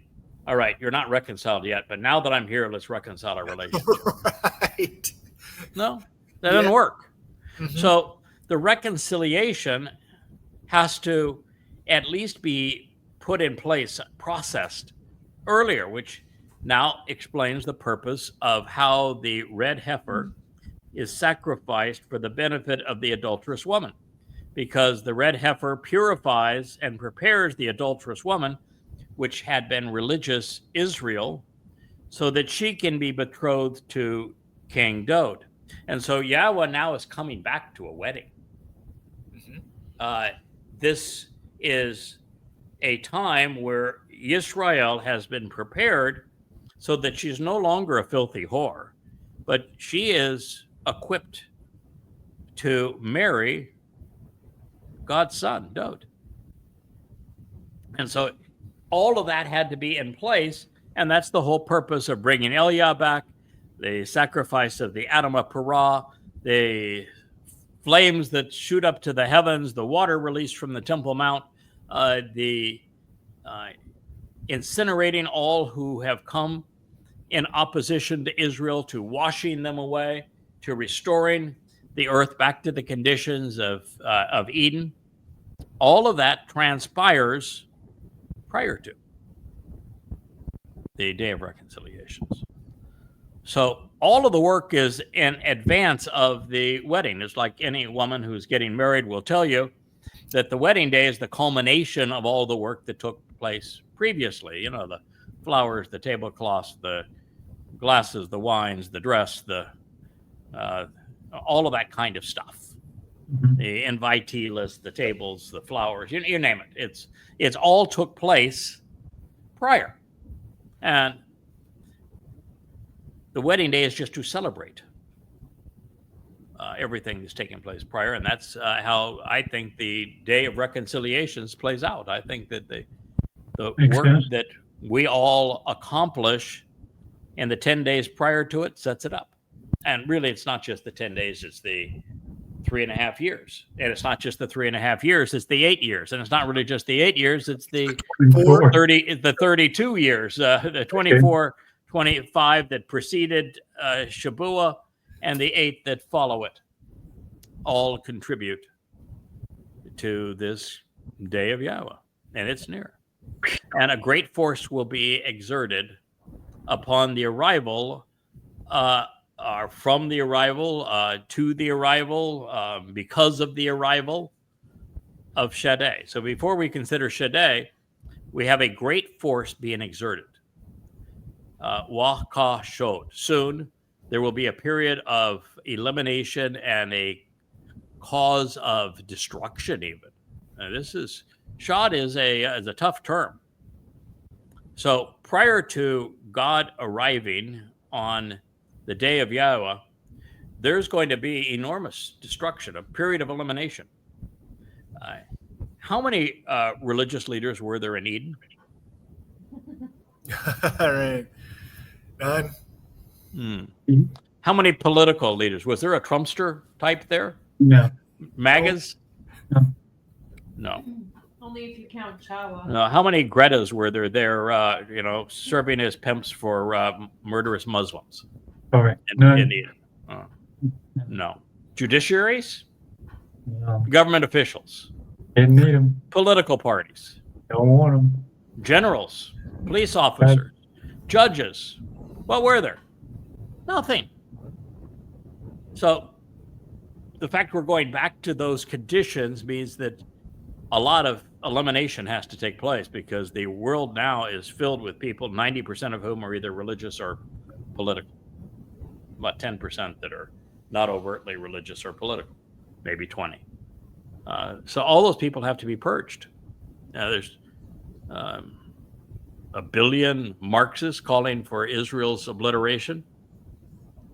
all right, you're not reconciled yet, but now that I'm here, let's reconcile our relationship. Right. No, that doesn't work. Mhm. So the reconciliation has to at least be put in place, processed earlier, which now explains the purpose of how the red heifer is sacrificed for the benefit of the adulterous woman, because the red heifer purifies and prepares the adulterous woman, which had been religious Israel, so that she can be betrothed to King Dod. And so Yahweh now is coming back to a wedding. This is a time where Israel has been prepared so that she's no longer a filthy whore, but she is equipped to marry God's son, Dod. And so all of that had to be in place, and that's the whole purpose of bringing Eliah back, the sacrifice of the Adamah Parah, the flames that shoot up to the heavens, the water released from the Temple Mount, the incinerating all who have come in opposition to Israel, to washing them away, to restoring the earth back to the conditions of Eden. All of that transpires prior to the Day of Reconciliations. So all of the work is in advance of the wedding. It's like any woman who's getting married will tell you that the wedding day is the culmination of all the work that took place previously. The flowers, the tablecloths, the glasses, the wines, the dress, all of that kind of stuff. Mhm. The invitee list, the tables, the flowers, you name it. It's all took place prior. And the wedding day is just to celebrate everything that's taking place prior. And that's how I think the Day of Reconciliations plays out. I think that the Makes work sense. that we all accomplish in the 10 days prior to it sets it up. And really, it's not just the 10 days, it's the 3.5 years. And it's not just the 3.5 years, it's the 8 years. And it's not really just the 8 years, it's the 32 years, the 24, 25 that preceded Shabbat, and the 8 that follow it, all contribute to this Day of Yahweh. And it's near. And a great force will be exerted upon the arrival, from the arrival, to the arrival, because of the arrival of Shaddai. So before we consider Shaddai, we have a great force being exerted. Waka showed. Soon there will be a period of elimination and a cause of destruction, even. Shad is a tough term. So prior to God arriving on the Day of Yahweh, there's going to be enormous destruction, a period of elimination. How many religious leaders were there in Eden? All right. None. How many political leaders? Was there a Trumpster type there? No. MAGAs? No. No. Only if you count Chawa. No. How many Gretas were there serving as pimps for murderous Muslims? All right. In None. Eden? No. Judiciaries? No. Government officials? Didn't need them. Political parties? Don't want them. generals, police officers, judges. What were there? Nothing. So the fact we're going back to those conditions means that a lot of elimination has to take place, because the world now is filled with people, 90% of whom are either religious or political. About 10% that are not overtly religious or political, maybe 20. So all those people have to be purged. Now, there's a billion Marxists calling for Israel's obliteration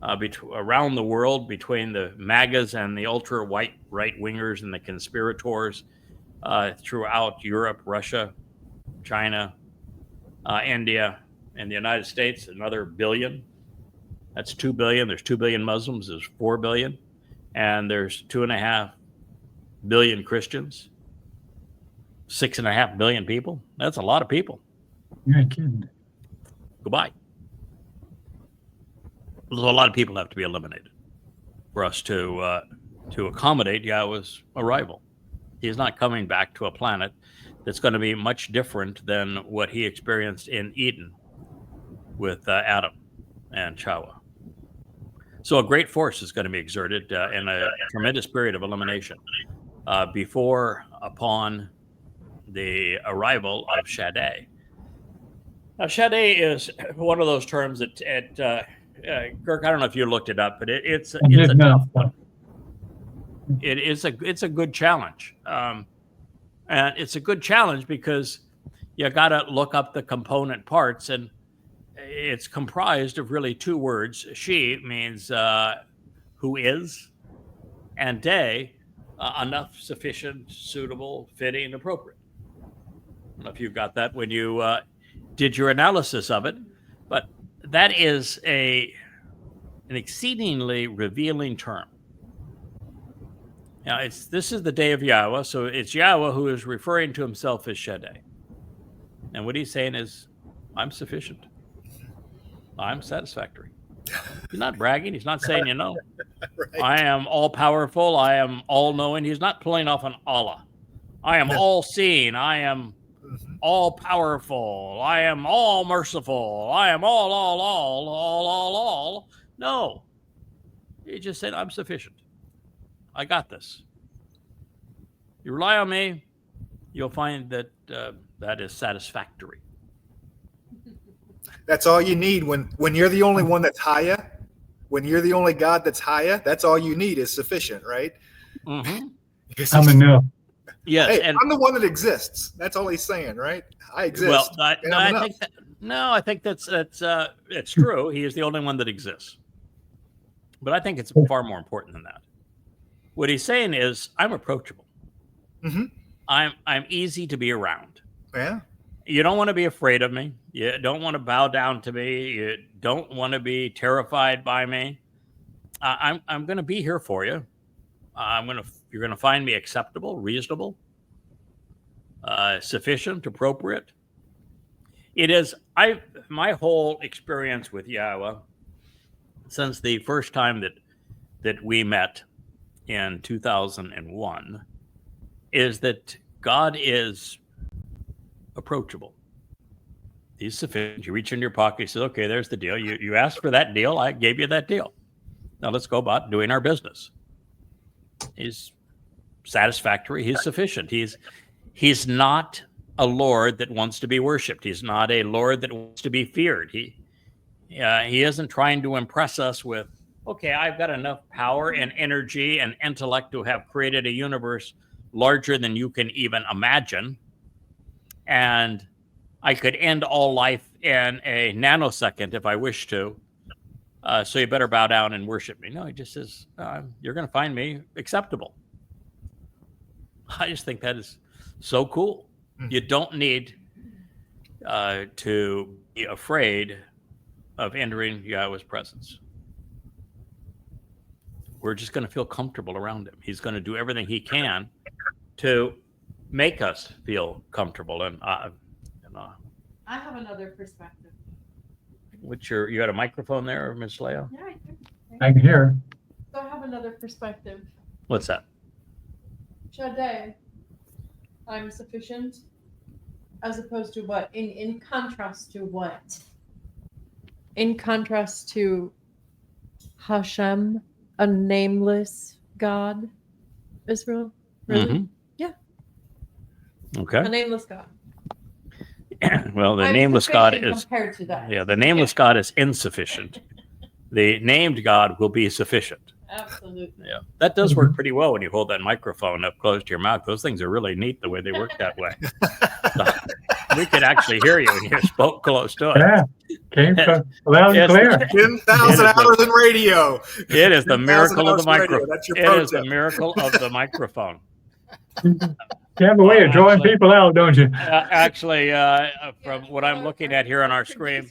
around the world, between the MAGAs and the ultra-white right-wingers and the conspirators throughout Europe, Russia, China, India, and the United States. Another billion. That's 2 billion. There's 2 billion Muslims. There's 4 billion. And there's 2.5 billion Christians. 6.5 billion people. That's a lot of people. You ain't kidding. Goodbye. So a lot of people have to be eliminated for us to accommodate Yahweh's arrival. He's not coming back to a planet that's going to be much different than what he experienced in Eden with Adam and Towrah. So a great force is going to be exerted in a tremendous period of elimination upon the arrival of Shaddai. Now, Shaddai is one of those terms that, Kirk, I don't know if you looked it up, but it's a tough one. It's a good challenge, and it's a good challenge because you got to look up the component parts, and it's comprised of really two words. She means who is, and day, enough, sufficient, suitable, fitting, appropriate. I don't know if you got that when you did your analysis of it, but that is an exceedingly revealing term. Now, this is the day of Yahweh, so it's Yahweh who is referring to himself as Shaddai. And what he's saying is, I'm sufficient. I'm satisfactory. He's not bragging. He's not saying, right. I am all-powerful. I am all-knowing. He's not pulling off an Allah. I am all-seeing. I am all-powerful. I am all-merciful. I am all. No. He just said, I'm sufficient. I got this. You rely on me, you'll find that that is satisfactory. That's all you need when you're the only one that's higher. When you're the only God that's higher, that's all you need is sufficient, right? Mm-hmm. I'm enough. Yes, hey, and I'm the one that exists. That's all he's saying, right? I exist. Well, I think that's it's true. He is the only one that exists. But I think it's far more important than that. What he's saying is, I'm approachable. Mm-hmm. I'm easy to be around. Yeah. You don't want to be afraid of me. You don't want to bow down to me. You don't want to be terrified by me. I'm going to be here for you. You're going to find me acceptable, reasonable, sufficient, appropriate. It is my whole experience with Yahweh since the first time that we met in 2001 is that God is approachable. He's sufficient. You reach in your pocket, you say, okay, there's the deal. You asked for that deal. I gave you that deal. Now let's go about doing our business. He's satisfactory. He's sufficient. He's not a Lord that wants to be worshipped. He's not a Lord that wants to be feared. He isn't trying to impress us with, okay, I've got enough power and energy and intellect to have created a universe larger than you can even imagine. And I could end all life in a nanosecond if I wish to. So you better bow down and worship me. No, he just says, you're going to find me acceptable. I just think that is so cool. You don't need to be afraid of entering Yahweh's presence. We're just going to feel comfortable around him. He's going to do everything he can to make us feel comfortable. And I have another perspective. You got a microphone there, Ms. Leo? Yeah, I do. I can hear. So I have another perspective. What's that? Shaddai, I'm sufficient. As opposed to what? In contrast to what? In contrast to Hashem, a nameless God, Israel? Really? Mhm. Yeah. Okay. A nameless God. Well, the I'm nameless God sufficient is compared to that. the nameless God is insufficient. The named God will be sufficient. Absolutely. Yeah, that does work pretty well when you hold that microphone up close to your mouth. Those things are really neat the way they work that way. So, we could actually hear you when you spoke close to it. Yeah, came from loud and Yes. clear. 10,000 hours in radio. It is the 10,000 miracle of hours the in radio. microphone. That's your It pro is the tip. miracle of the microphone. You have a way of drawing Actually- people out, don't you? Actually, from what I'm looking at here on our screen,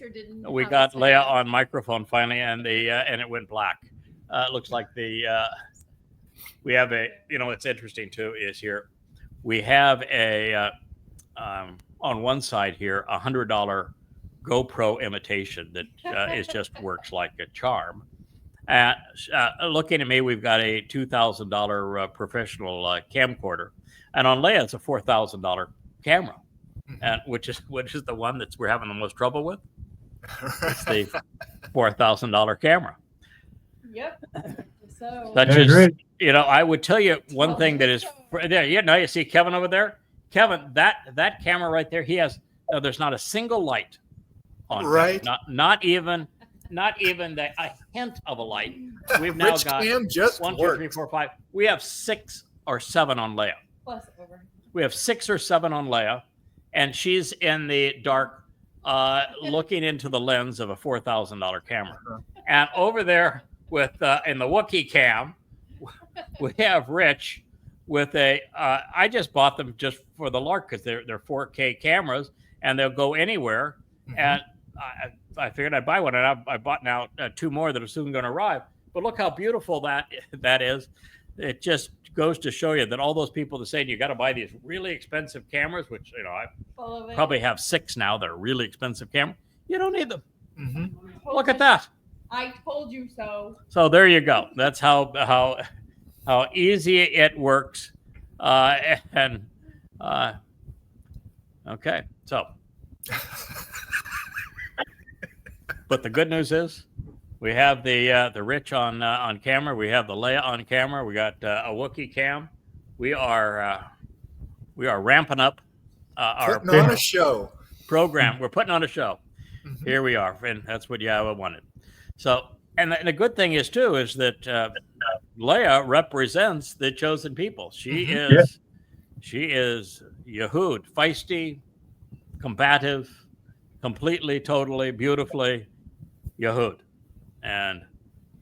we got Leah on microphone finally, and and it went black. It looks like we have a, what's interesting too is here we have a on one side here $100 GoPro imitation that is just works like a charm. And looking at me, we've got a $2,000 professional camcorder, and on Leia it's a $4,000 camera, and which is the one that we're having the most trouble with. It's the $4,000 camera. Yep. So. That's I just, agree. I would tell you one thing that is there. You see Kevin over there. Kevin, that camera right there. He has. There's not a single light on. Right. Not even a hint of a light. We've now Rich got Cam just 1, 2, worked. 3, 4, 5. We have 6 or 7 on Leia. Plus over. We have 6 or 7 on Leia, and she's in the dark, looking into the lens of a $4,000 camera. And over there with in the Wookiee cam, we have Rich with a. I just bought them just for the lark because they're 4K cameras and they'll go anywhere. Mhm. And I figured I'd buy one, and I bought now 2 more that are soon going to arrive. But look how beautiful that is. It just goes to show you that all those people that say you got to buy these really expensive cameras, which I probably have 6 now that are really expensive cameras. You don't need them. Mhm. Look at that. I told you so. So there you go. That's how easy it works. And okay, so. But the good news is, we have the Rich on camera. We have the Leia on camera. We got a Wookiee cam. We are ramping up our Putting on a show. program. We're putting on a show. Mhm. Here we are, and that's what Yahowah wanted. So, and the good thing is too is that Leia represents the chosen people. She is Yehud, feisty, combative, completely, totally, beautifully Yehud. And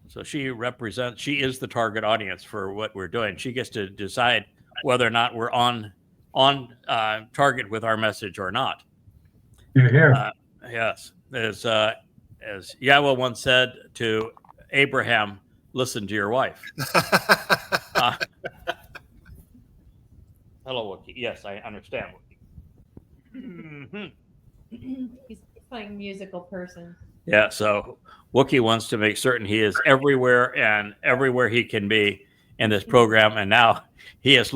so she is the target audience for what we're doing. She gets to decide whether or not we're on target with our message or not. You're here. Yes. As Yahweh once said to Abraham, listen to your wife. Hello, Wookiee. Yes, I understand, Wookiee. Mm-hmm. He's playing musical person. Yeah, so Wookiee wants to make certain he is everywhere and everywhere he can be in this program. And now he is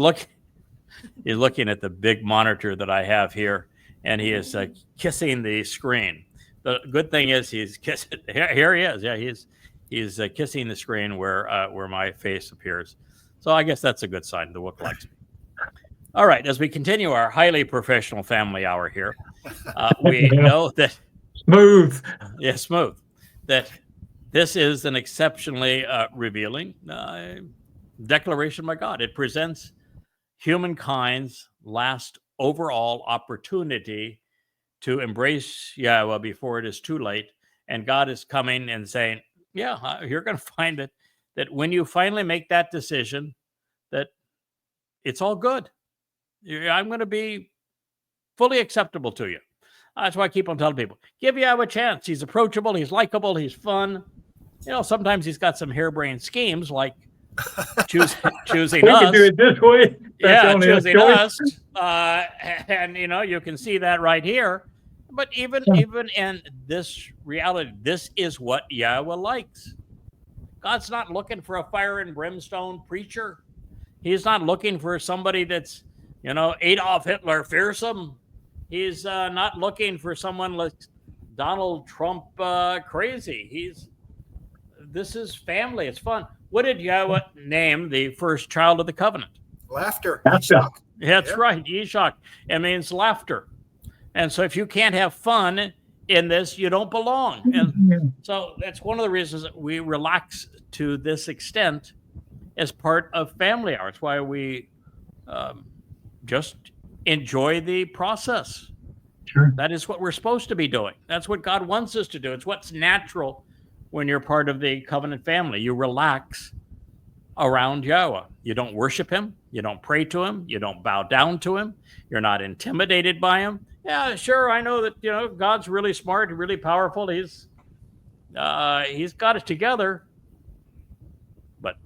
he's looking at the big monitor that I have here, and he is kissing the screen. The good thing is he's kissing. Here he is. Yeah, he's kissing the screen where my face appears. So I guess that's a good sign. The Wook likes me. All right, as we continue our highly professional family hour here, we know that. Smooth. Yeah, smooth. That this is an exceptionally revealing declaration by God. It presents humankind's last overall opportunity to embrace Yahweh before it is too late. And God is coming and saying, yeah, you're going to find that when you finally make that decision, that it's all good. I'm going to be fully acceptable to you. That's why I keep on telling people, give Yahweh a chance. He's approachable. He's likable. He's fun. Sometimes he's got some harebrained schemes like choosing We us. can do it this way. That's only a Choosing choice. us. And, you can see that right here. But even in this reality, this is what Yahweh likes. God's not looking for a fire and brimstone preacher. He's not looking for somebody that's, Adolf Hitler fearsome. He's not looking for someone like Donald Trump crazy. This is family. It's fun. What did Yahweh name the first child of the covenant? Laughter. Laughter. That's right. Yishak. It means laughter. And so if you can't have fun in this, you don't belong. And so that's one of the reasons that we relax to this extent as part of family hour. It's why we just enjoy the process. Sure. That is what we're supposed to be doing. That's what God wants us to do. It's what's natural when you're part of the covenant family. You relax around Yahweh. You don't worship him. You don't pray to him. You don't bow down to him. You're not intimidated by him. Yeah, sure. I know that, God's really smart and really powerful. He's got it together. But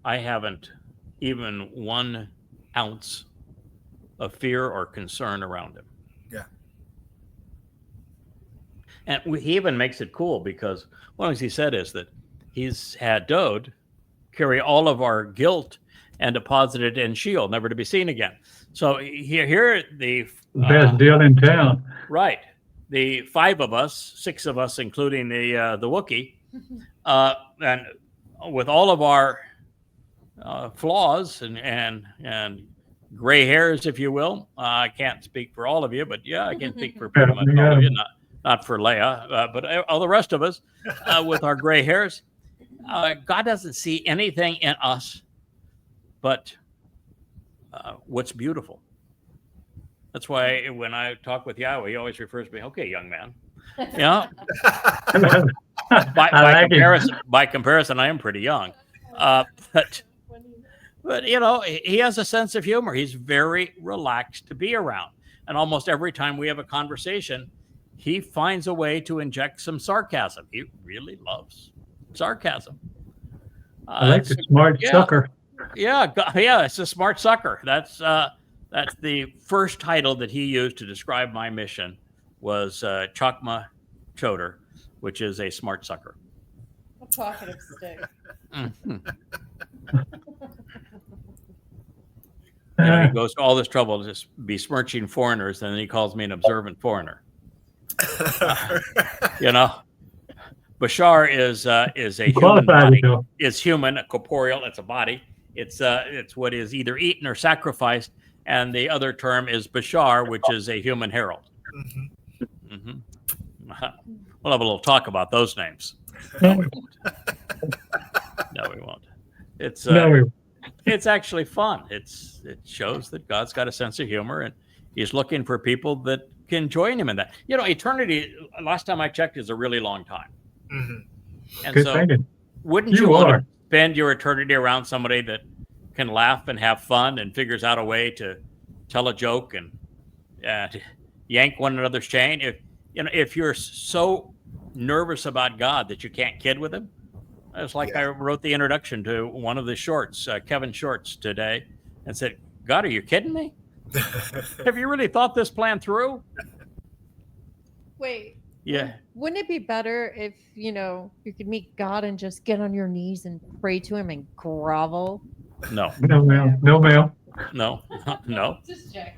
I haven't even 1 ounce of fear or concern around him. Yeah. And he even makes it cool because one of the things he said is that he's had Dode carry all of our guilt and deposit it in Sheol, never to be seen again. So here the Best deal in town. right, the 5 of us, 6 of us, including the Wookiee, and with all of our flaws and gray hairs, if you will. I can't speak for all of you, but yeah, I can speak for pretty much all of you. Not for Leah, but all the rest of us with our gray hairs. God doesn't see anything in us but what's beautiful. That's why when I talk with Yahweh, he always refers to me, okay, young man. Yeah. By comparison, I am pretty young. But he has a sense of humor. He's very relaxed to be around. And almost every time we have a conversation, he finds a way to inject some sarcasm. He really loves sarcasm. I like the smart sucker. Yeah, it's a smart sucker. That's the first title that he used to describe my mission was Chakma Choder, which is a smart sucker. A talkative stick. Mm-hmm. He goes to all this trouble to just besmirching foreigners, and then he calls me an observant foreigner. Bashar is a human body. It's human, a corporeal. It's a body. It's what is either eaten or sacrificed, and the other term is Bashar, which is a human herald. Mm-hmm. Mm-hmm. We'll have a little talk about those names. No, we won't. It's actually fun. It shows that God's got a sense of humor, and he's looking for people that can join him in that. Eternity, last time I checked, is a really long time. Mm-hmm. And so wouldn't you want to spend your eternity around somebody that can laugh and have fun and figures out a way to tell a joke and yank one another's chain? If you're so nervous about God that you can't kid with him, it's like I wrote the introduction to one of the shorts, Kevin Shorts, today, and said, God, are you kidding me? Have you really thought this plan through? Wait. Yeah. Wouldn't it be better if, you could meet God and just get on your knees and pray to him and grovel? No. No, ma'am. No, ma'am. No. No. Just check.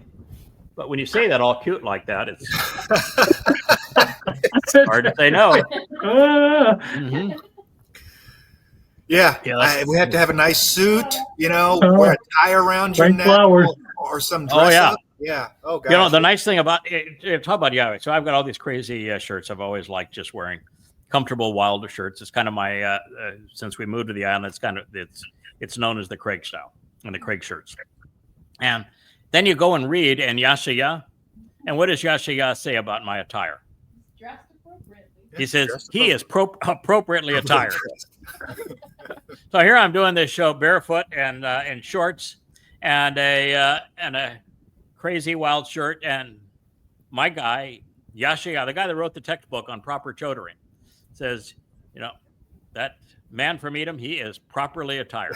But when you say that all cute like that, it's hard to say no. Mm-hmm. Yeah, we have to have a nice suit, wear a tie around your neck or some dress up. Yeah. Oh, God. The nice thing about it, talk about Yahweh. So I've got all these crazy shirts. I've always liked just wearing comfortable Wilder shirts. It's kind of my since we moved to the island, it's known as the Craig style and the Craig shirts. And then you go and read and Yahowah. And what does Yahowah say about my attire? Dressed appropriately. He says he is appropriately attired. So here I'm doing this show barefoot and in shorts and a crazy wild shirt, and my guy Yahowah, the guy that wrote the textbook on proper chodering, says, that man from Edom, he is properly attired.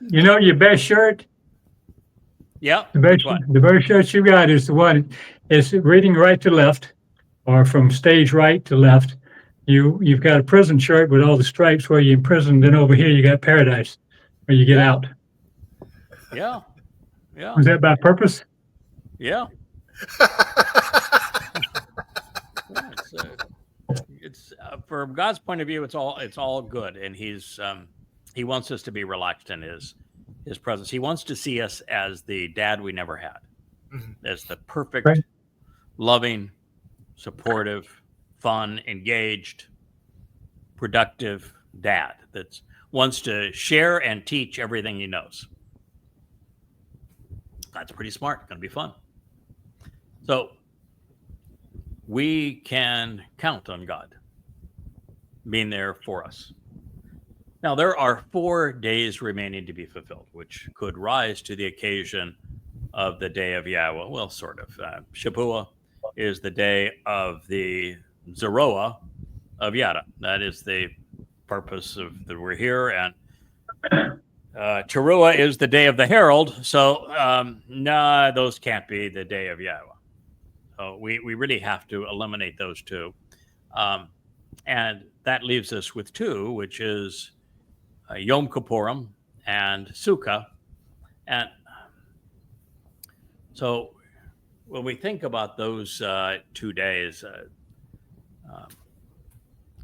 Your best shirt. Yeah. The best shirt you got is the one is reading right to left, or from stage right to left. You've got a prison shirt with all the stripes where you're in prison. Then over here you got paradise, where you get out. Yeah. Yeah. Was that by purpose? Yeah. It's from God's point of view, it's all good, and he wants us to be relaxed in his presence. He wants to see us as the dad we never had, as the perfect, Right. loving, supportive, fun, engaged, productive dad that wants to share and teach everything he knows. That's pretty smart. Going to be fun. So we can count on God being there for us. Now, there are 4 days remaining to be fulfilled, which could rise to the occasion of the day of Yahowah. Well, sort of. Shabbat is the day of the Zeroah of Yada. That is the purpose of that we're here. And Towrah is the day of the herald. So, those can't be the day of Yahowah. So we really have to eliminate those 2. And that leaves us with 2, which is Yom Kippurim and Sukkah. And so when we think about those 2 days,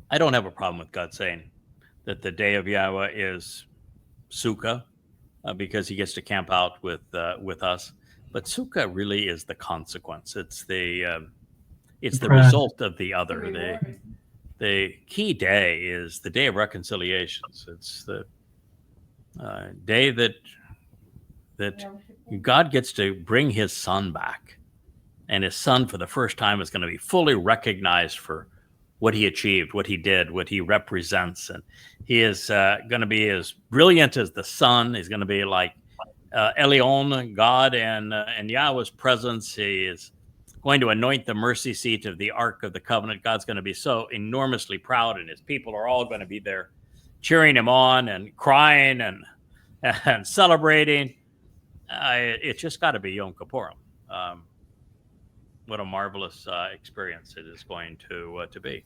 I don't have a problem with God saying that the day of Yahowah is Sukkah because he gets to camp out with us. But Sukkah really is the consequence. It's the result of the other. The key day is the day of reconciliations. It's the day that God gets to bring his son back. And his son, for the first time, is going to be fully recognized for what he achieved, what he did, what he represents. And he is going to be as brilliant as the sun. He's going to be like Elion, God, and Yahweh's presence. He is going to anoint the mercy seat of the Ark of the Covenant. God's going to be so enormously proud, and his people are all going to be there cheering him on and crying and celebrating. It's just got to be Yom Kippurim. What a marvelous experience it is going to be.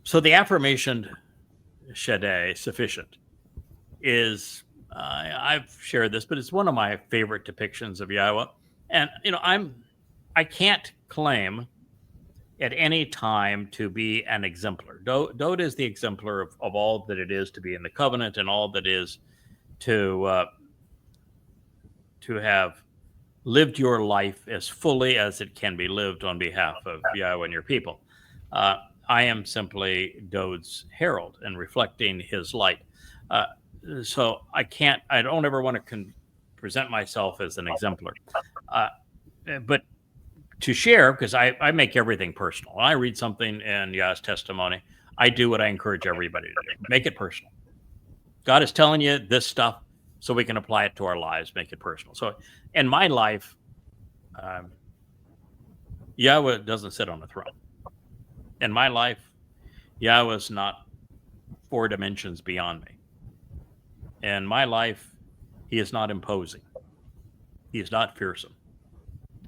So the affirmation Shaddai, sufficient, is, I've shared this, but it's one of my favorite depictions of Yahowah. And, I can't claim at any time to be an exemplar. Dode is the exemplar of all that it is to be in the covenant and all that is to have lived your life as fully as it can be lived on behalf of Yahowah and your people. I am simply Dode's herald and reflecting his light. So I don't ever want to present myself as an exemplar. But to share, because I make everything personal. When I read something in Yah's testimony, I do what I encourage everybody to do. Make it personal. God is telling you this stuff so we can apply it to our lives, make it personal. So in my life, Yahowah doesn't sit on a throne. In my life, Yahowah is not 4 dimensions beyond me. In my life, he is not imposing. He is not fearsome.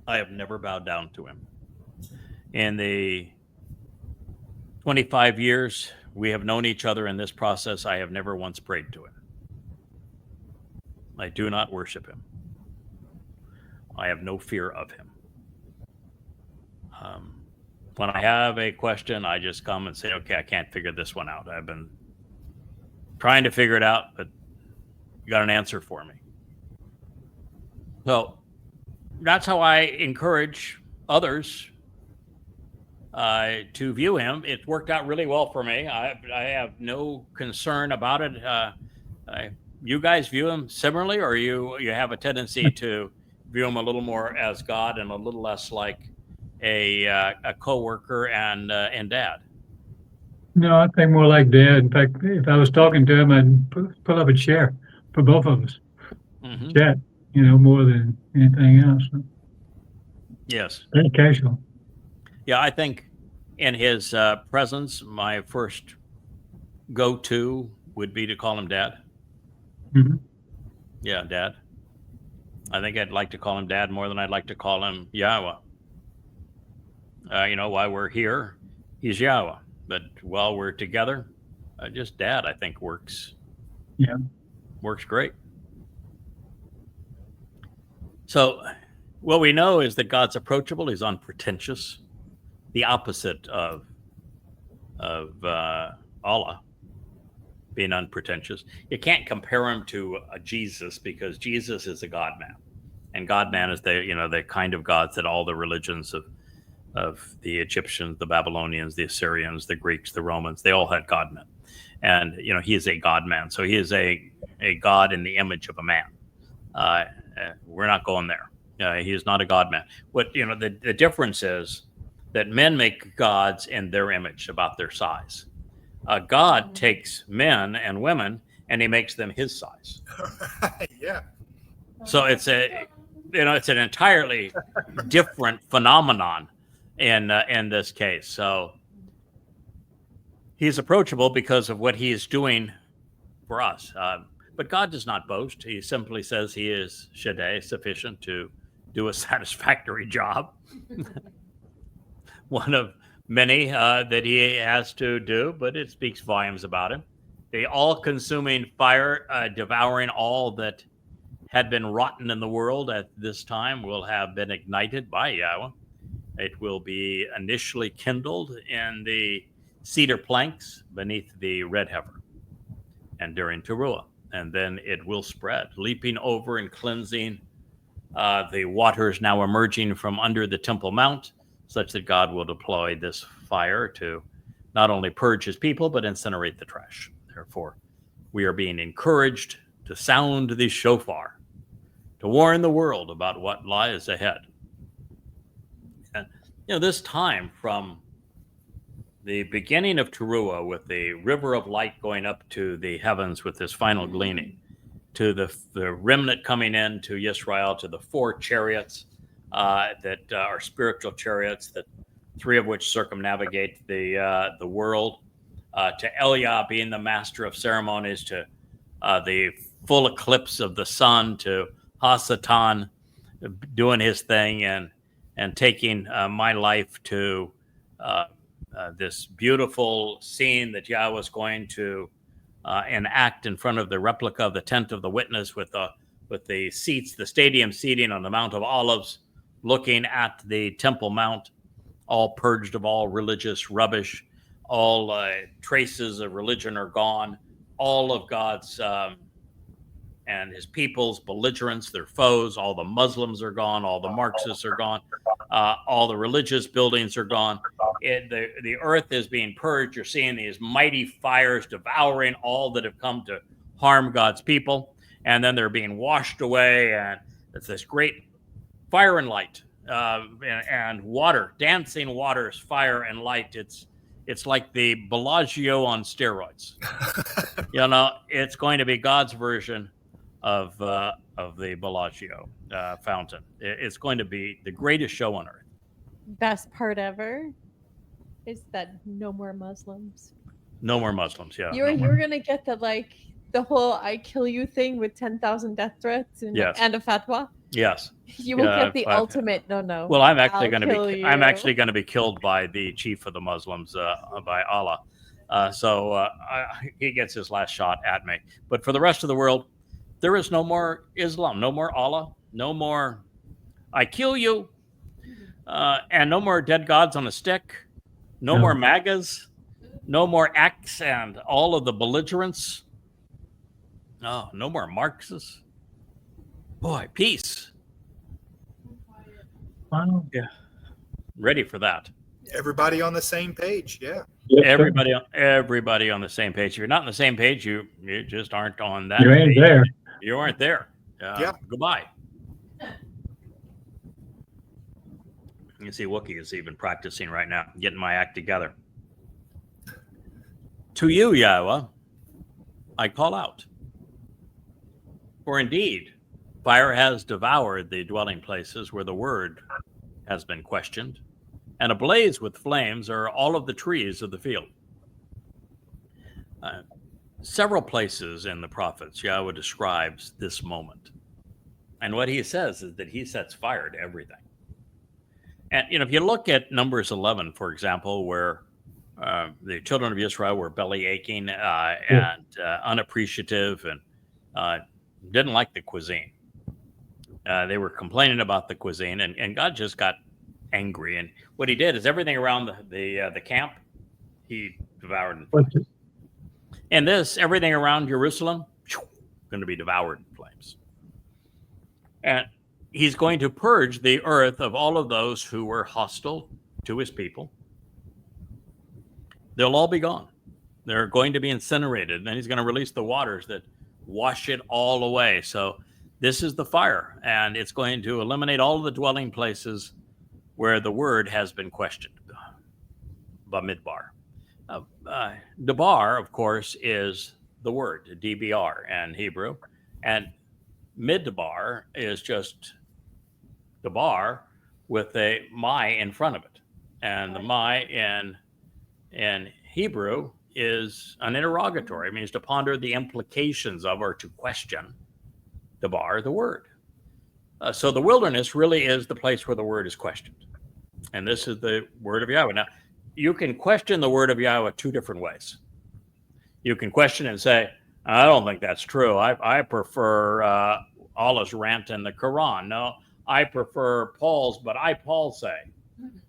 I have never bowed down to him. In the 25 years we have known each other in this process, I have never once prayed to him. I do not worship him. I have no fear of him. When I have a question, I just come and say, okay, I can't figure this one out. I've been trying to figure it out, but you got an answer for me. So that's how I encourage others to view him. It worked out really well for me. I have no concern about it. You guys view him similarly, or you have a tendency to view him a little more as God and a little less like a coworker and dad? No, I think more like Dad. In fact, if I was talking to him, I'd pull up a chair for both of us. Mm-hmm. Chat, more than anything else. Yes. Very casual. Yeah, I think in his presence, my first go-to would be to call him Dad. Mm-hmm. Yeah, Dad. I think I'd like to call him Dad more than I'd like to call him Yahowah. While we're here, he's Yahowah. But while we're together, just Dad, I think, works. Yeah. Works great. So What we know is that God's approachable. He's unpretentious, the opposite of Allah being unpretentious. You can't compare him to Jesus, because Jesus is a God man, and God man is the kind of gods that all the religions of the Egyptians, the Babylonians, the Assyrians, the Greeks, the Romans, they all had God men, and he is a God man. So he is a God in the image of a man. We're not going there. He is not a God man. What the difference is that men make gods in their image, about their size. God takes men and women and he makes them his size. Yeah. So it's it's an entirely different phenomenon in this case. So he's approachable because of what he is doing for us. But God does not boast. He simply says he is Shaddai, sufficient to do a satisfactory job. One of many that he has to do, but it speaks volumes about him. The all-consuming fire devouring all that had been rotten in the world at this time will have been ignited by Yahweh. It will be initially kindled in the cedar planks beneath the red heifer and during Towrah, and then it will spread, leaping over and cleansing the waters now emerging from under the Temple Mount, such that God will deploy this fire to not only purge his people, but incinerate the trash. Therefore, we are being encouraged to sound the shofar, to warn the world about what lies ahead. And, this time from the beginning of Towrah, with the river of light going up to the heavens with this final gleaning, to the remnant coming in to Yisrael, to the 4 chariots that are spiritual chariots, that 3 of which circumnavigate the world, to Eliah being the master of ceremonies, to the full eclipse of the sun, to Hasatan doing his thing and taking my life to this beautiful scene that Yahweh was going to enact in front of the replica of the tent of the witness, with the seats, the stadium seating on the Mount of Olives, looking at the Temple Mount, all purged of all religious rubbish. All traces of religion are gone. All of God's and his people's belligerents, their foes, all the Muslims are gone. All the Marxists are gone. All the religious buildings are gone. The earth is being purged. You're seeing these mighty fires devouring all that have come to harm God's people. And then they're being washed away. And it's this great fire and light and water, dancing waters, fire and light. It's like the Bellagio on steroids. It's going to be God's version of the Bellagio fountain. It's going to be the greatest show on earth. Best part ever is that no more Muslims. No more Muslims. Yeah. You're gonna get the whole "I kill you" thing with 10,000 death threats and a fatwa. Yes. You will get the ultimate no. Well, I'm actually going to be killed by the chief of the Muslims, by Allah. So he gets his last shot at me. But for the rest of the world, there is no more Islam, no more Allah, no more "I kill you," and no more dead gods on a stick, no more MAGAs, no more X and all of the belligerents. No more Marxists. Boy, peace. Wow. Yeah. Ready for that. Everybody on the same page. Yeah. Everybody on the same page. If you're not on the same page, you just aren't on that. You ain't page. there. You aren't there. Goodbye. You see, Wookiee is even practicing right now, getting my act together. To you, Yahweh, I call out. For indeed, fire has devoured the dwelling places where the word has been questioned, and ablaze with flames are all of the trees of the field. Several places in the prophets, Yahweh describes this moment. And what he says is that he sets fire to everything. And, if you look at Numbers 11, for example, where the children of Israel were belly aching and unappreciative and didn't like the cuisine. They were complaining about the cuisine, and God just got angry. And what he did is everything around the camp, he devoured in flames. And everything around Jerusalem, going to be devoured in flames. And he's going to purge the earth of all of those who were hostile to his people. They'll all be gone. They're going to be incinerated. And then he's going to release the waters that wash it all away. So this is the fire, and it's going to eliminate all of the dwelling places where the word has been questioned. Bamidbar. Dabar, of course, is the word, DBR in Hebrew. And Midbar is just Dabar with a my in front of it. And the my in Hebrew is an interrogatory. It means to ponder the implications of or to question Dabar, the word. So the wilderness really is the place where the word is questioned. And this is the word of Yahweh. Now, you can question the word of Yahweh two different ways. You can question and say, I don't think that's true. I prefer Allah's rant in the Quran. No, I prefer Paul's, but Paul say.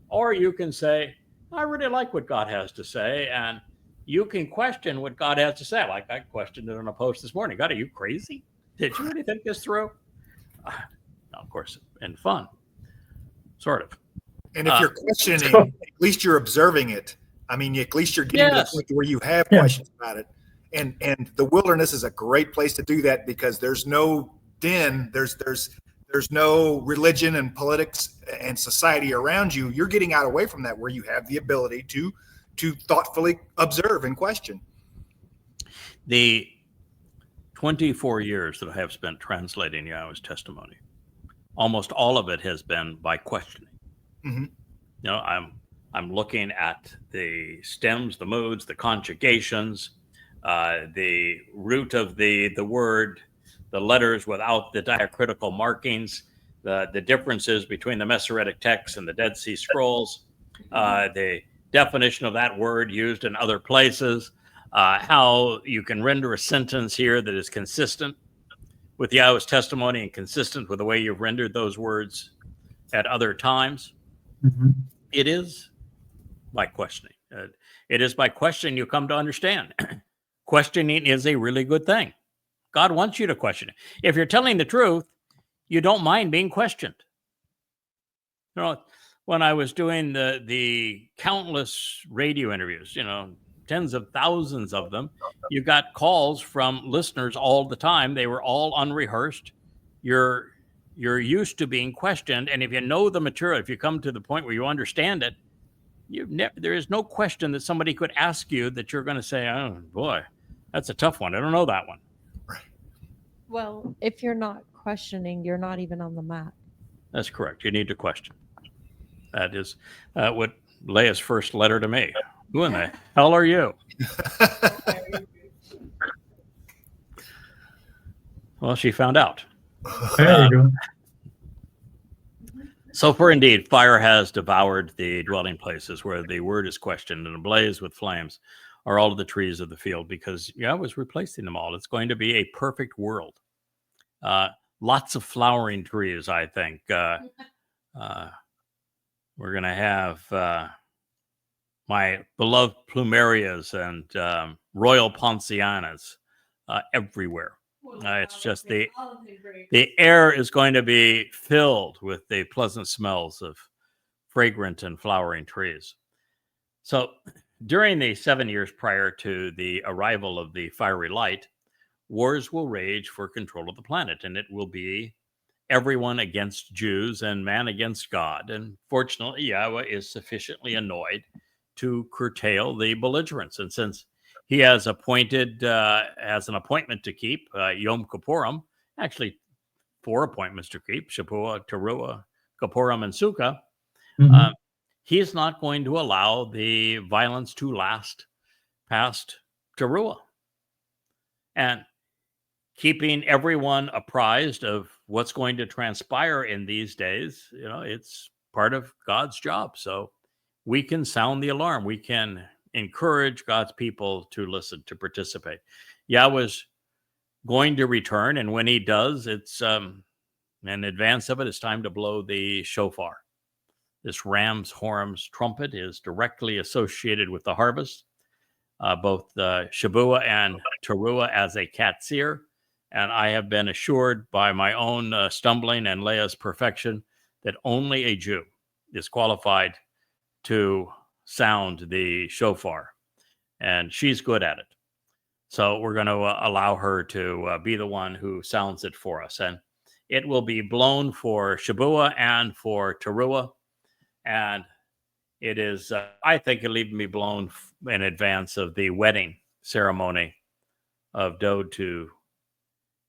Or you can say, I really like what God has to say, and you can question what God has to say. Like I questioned it on a post this morning. God, are you crazy? Did you really think this through? Of course, and fun, sort of. And if you're questioning, at least you're observing it. I mean, at least you're getting to the point where you have questions about it. And the wilderness is a great place to do that because there's no din, there's no religion and politics and society around you. You're getting out away from that, where you have the ability to thoughtfully observe and question. The 24 years that I have spent translating Yahweh's testimony, almost all of it has been by questioning. Mm-hmm. You know, I'm looking at the stems, the moods, the conjugations, the root of the word, the letters without the diacritical markings, the differences between the Masoretic texts and the Dead Sea Scrolls, the definition of that word used in other places, how you can render a sentence here that is consistent with Yahweh's testimony and consistent with the way you've rendered those words at other times. Mm-hmm. It is by questioning. It is by questioning you come to understand. Questioning is a really good thing. God wants you to question it. If you're telling the truth, you don't mind being questioned. You know, when I was doing the countless radio interviews, you know, tens of thousands of them, you got calls from listeners all the time. They were all unrehearsed. You're used to being questioned, and if you know the material, if you come to the point where you understand it, there is no question that somebody could ask you that you're going to say, "Oh boy, that's a tough one. I don't know that one." Well, if you're not questioning, you're not even on the map. That's correct. You need to question. That is what Leah's first letter to me. Who in the hell are you? Well, she found out. There you go. So for indeed, fire has devoured the dwelling places where the word is questioned, and ablaze with flames are all of the trees of the field, because Yahweh is replacing them all. It's going to be a perfect world. Lots of flowering trees, I think. We're going to have my beloved plumerias and royal poncianas everywhere. It's just the air is going to be filled with the pleasant smells of fragrant and flowering trees. So during the 7 years prior to the arrival of the fiery light, wars will rage for control of the planet, and it will be everyone against Jews and man against God. And fortunately, Yahweh is sufficiently annoyed to curtail the belligerents. And since he has appointed, has an appointment to keep, Yom Kippurim, actually 4 appointments to keep, Shavuot, Towrah, Kippurim, and Sukkah, he's not going to allow the violence to last past Towrah. And keeping everyone apprised of what's going to transpire in these days, you know, it's part of God's job. So we can sound the alarm. We can encourage God's people to listen, to participate. Yahweh's going to return, and when he does, it's In advance of it, it's time to blow the shofar. This ram's horns trumpet is directly associated with the harvest, both Shabbat and Towrah as a Qatsyr. And I have been assured by my own stumbling and Leah's perfection that only a Jew is qualified to sound the shofar. And she's good at it. So we're going to allow her to be the one who sounds it for us. And it will be blown for Shabbat and for Towrah. And it is, I think it'll even be blown in advance of the wedding ceremony of Dod to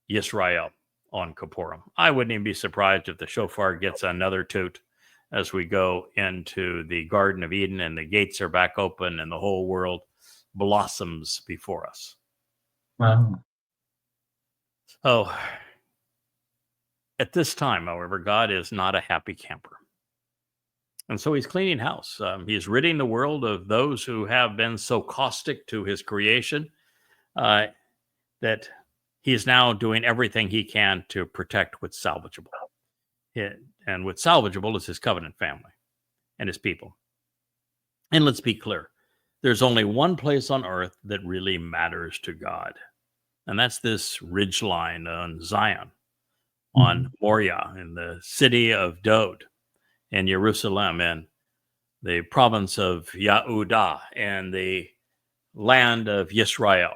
Yisrael on Kippurim. I wouldn't even be surprised if the shofar gets another toot as we go into the Garden of Eden and the gates are back open and the whole world blossoms before us. Wow. So at this time, however, God is not a happy camper. And so he's cleaning house. He's ridding the world of those who have been so caustic to his creation that he's now doing everything he can to protect what's salvageable. And what's salvageable is his covenant family and his people. And let's be clear, there's only one place on earth that really matters to God. And that's this ridge line on Zion, on Moriah, in the city of Dod, in Jerusalem, and the province of Yehudah, and the land of Yisrael.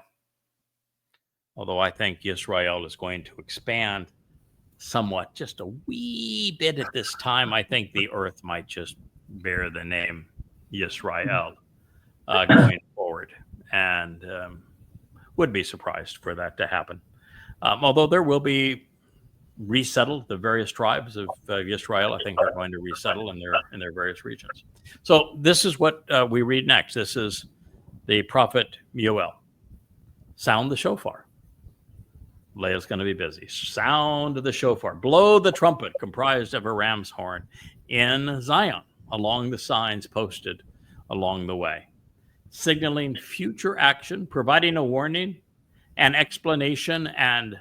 Although I think Yisrael is going to expand somewhat, just a wee bit at this time. I think the earth might just bear the name Yisrael going forward, and would be surprised for that to happen. Although there will be resettled, the various tribes of Yisrael, I think, are going to resettle in their various regions. So this is what we read next. This is the prophet Yoel. Sound the shofar. Leah's going to be busy. Sound the shofar. Blow the trumpet comprised of a ram's horn in Zion along the signs posted along the way, signaling future action, providing a warning, an explanation, and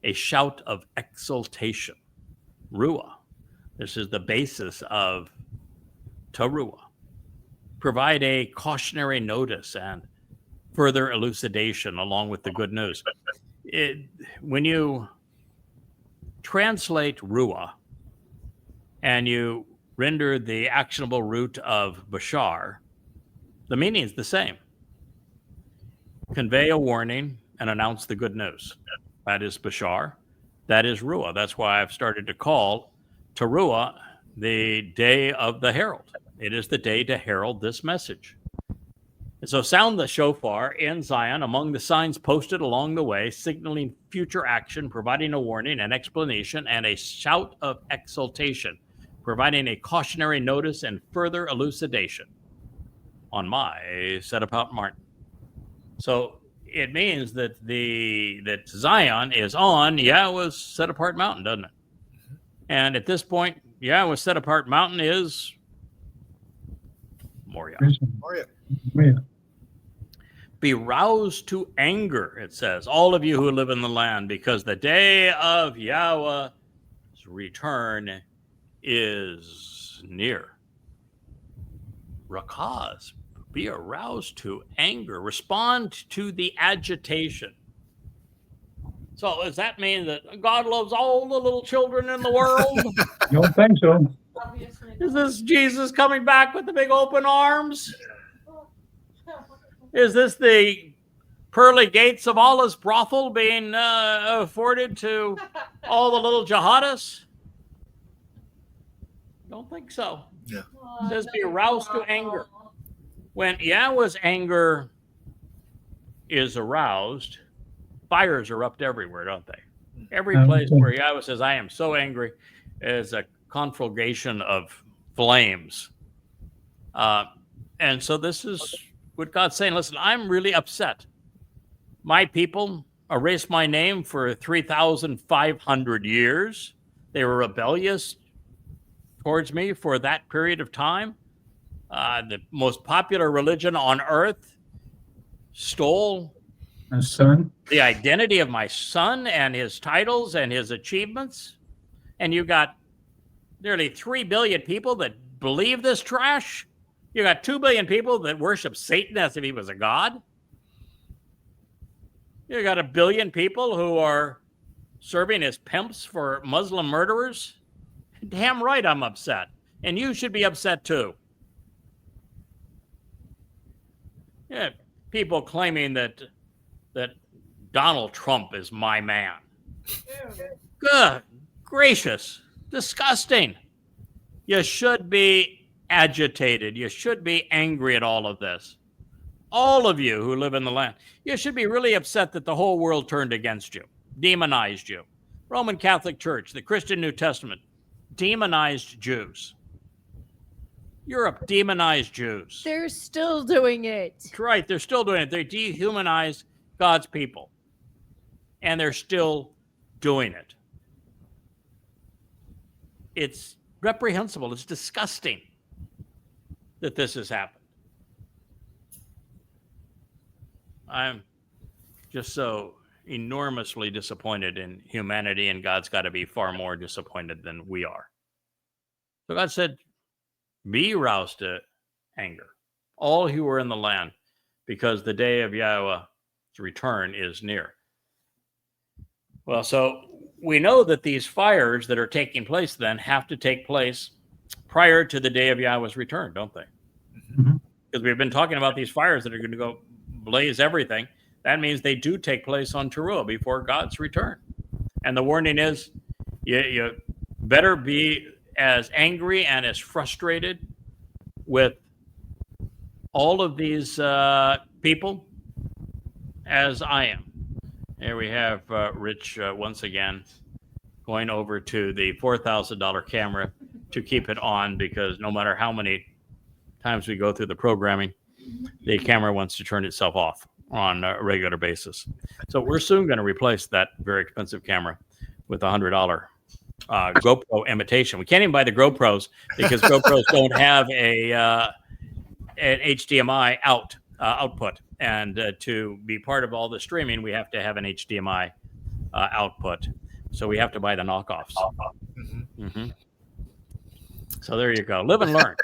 a shout of exultation. Ruah. This is the basis of Towrah. Provide a cautionary notice and further elucidation along with the good news. When you translate Ruah and you render the actionable root of Bashar, the meaning is the same. Convey a warning and announce the good news. That is Bashar. That is Ruah. That's why I've started to call Towrah the day of the herald. It is the day to herald this message. And so sound the shofar in Zion among the signs posted along the way, signaling future action, providing a warning, an explanation, and a shout of exultation, providing a cautionary notice and further elucidation on my set-apart Martin. So it means that that Zion is on Yahweh's set-apart mountain, doesn't it? And at this point, Yahweh's set-apart mountain is Moriah. Moriah. Be roused to anger, it says, all of you who live in the land, because the day of Yahweh's return is near. Rakaz, be aroused to anger. Respond to the agitation. So does that mean that God loves all the little children in the world? Don't think so. Is this Jesus coming back with the big open arms? Is this the pearly gates of Allah's brothel being afforded to all the little jihadists? Don't think so. Yeah. It says be aroused to anger. When Yahweh's anger is aroused, fires erupt everywhere, don't they? Every place where Yahweh says, I am so angry, is a conflagration of flames. And so this is what God's saying. Listen, I'm really upset. My people erased my name for 3,500 years. They were rebellious towards me for that period of time. The most popular religion on earth stole My son. the identity of my son and his titles and his achievements. And you got nearly 3 billion people that believe this trash. You got 2 billion people that worship Satan as if he was a god. You got 1 billion people who are serving as pimps for Muslim murderers. Damn right I'm upset. And you should be upset too. Yeah, people claiming that Donald Trump is my man. Good gracious. Disgusting. You should be agitated. You should be angry at all of this. All of you who live in the land, you should be really upset that the whole world turned against you, demonized you. Roman Catholic Church, the Christian New Testament, demonized Jews. Europe demonized Jews. They're still doing it. That's right. They're still doing it. They dehumanize God's people. And they're still doing it. It's reprehensible. It's disgusting that this has happened. I'm just so enormously disappointed in humanity, and God's got to be far more disappointed than we are. So God said, be roused to anger, all who are in the land, because the day of Yahowah's return is near. Well, so we know that these fires that are taking place then have to take place prior to the day of Yahowah's return, don't they? Because we've been talking about these fires that are going to go blaze everything. That means they do take place on Towrah before God's return. And the warning is, you better be as angry and as frustrated with all of these people as I am. Here we have Rich once again going over to the $4,000 camera to keep it on, because no matter how many times we go through the programming, the camera wants to turn itself off on a regular basis. So we're soon going to replace that very expensive camera with a $100 GoPro imitation. We can't even buy the GoPros because GoPros don't have an HDMI output. And to be part of all the streaming, we have to have an HDMI output. So we have to buy the knockoffs. So there you go. Live and learn.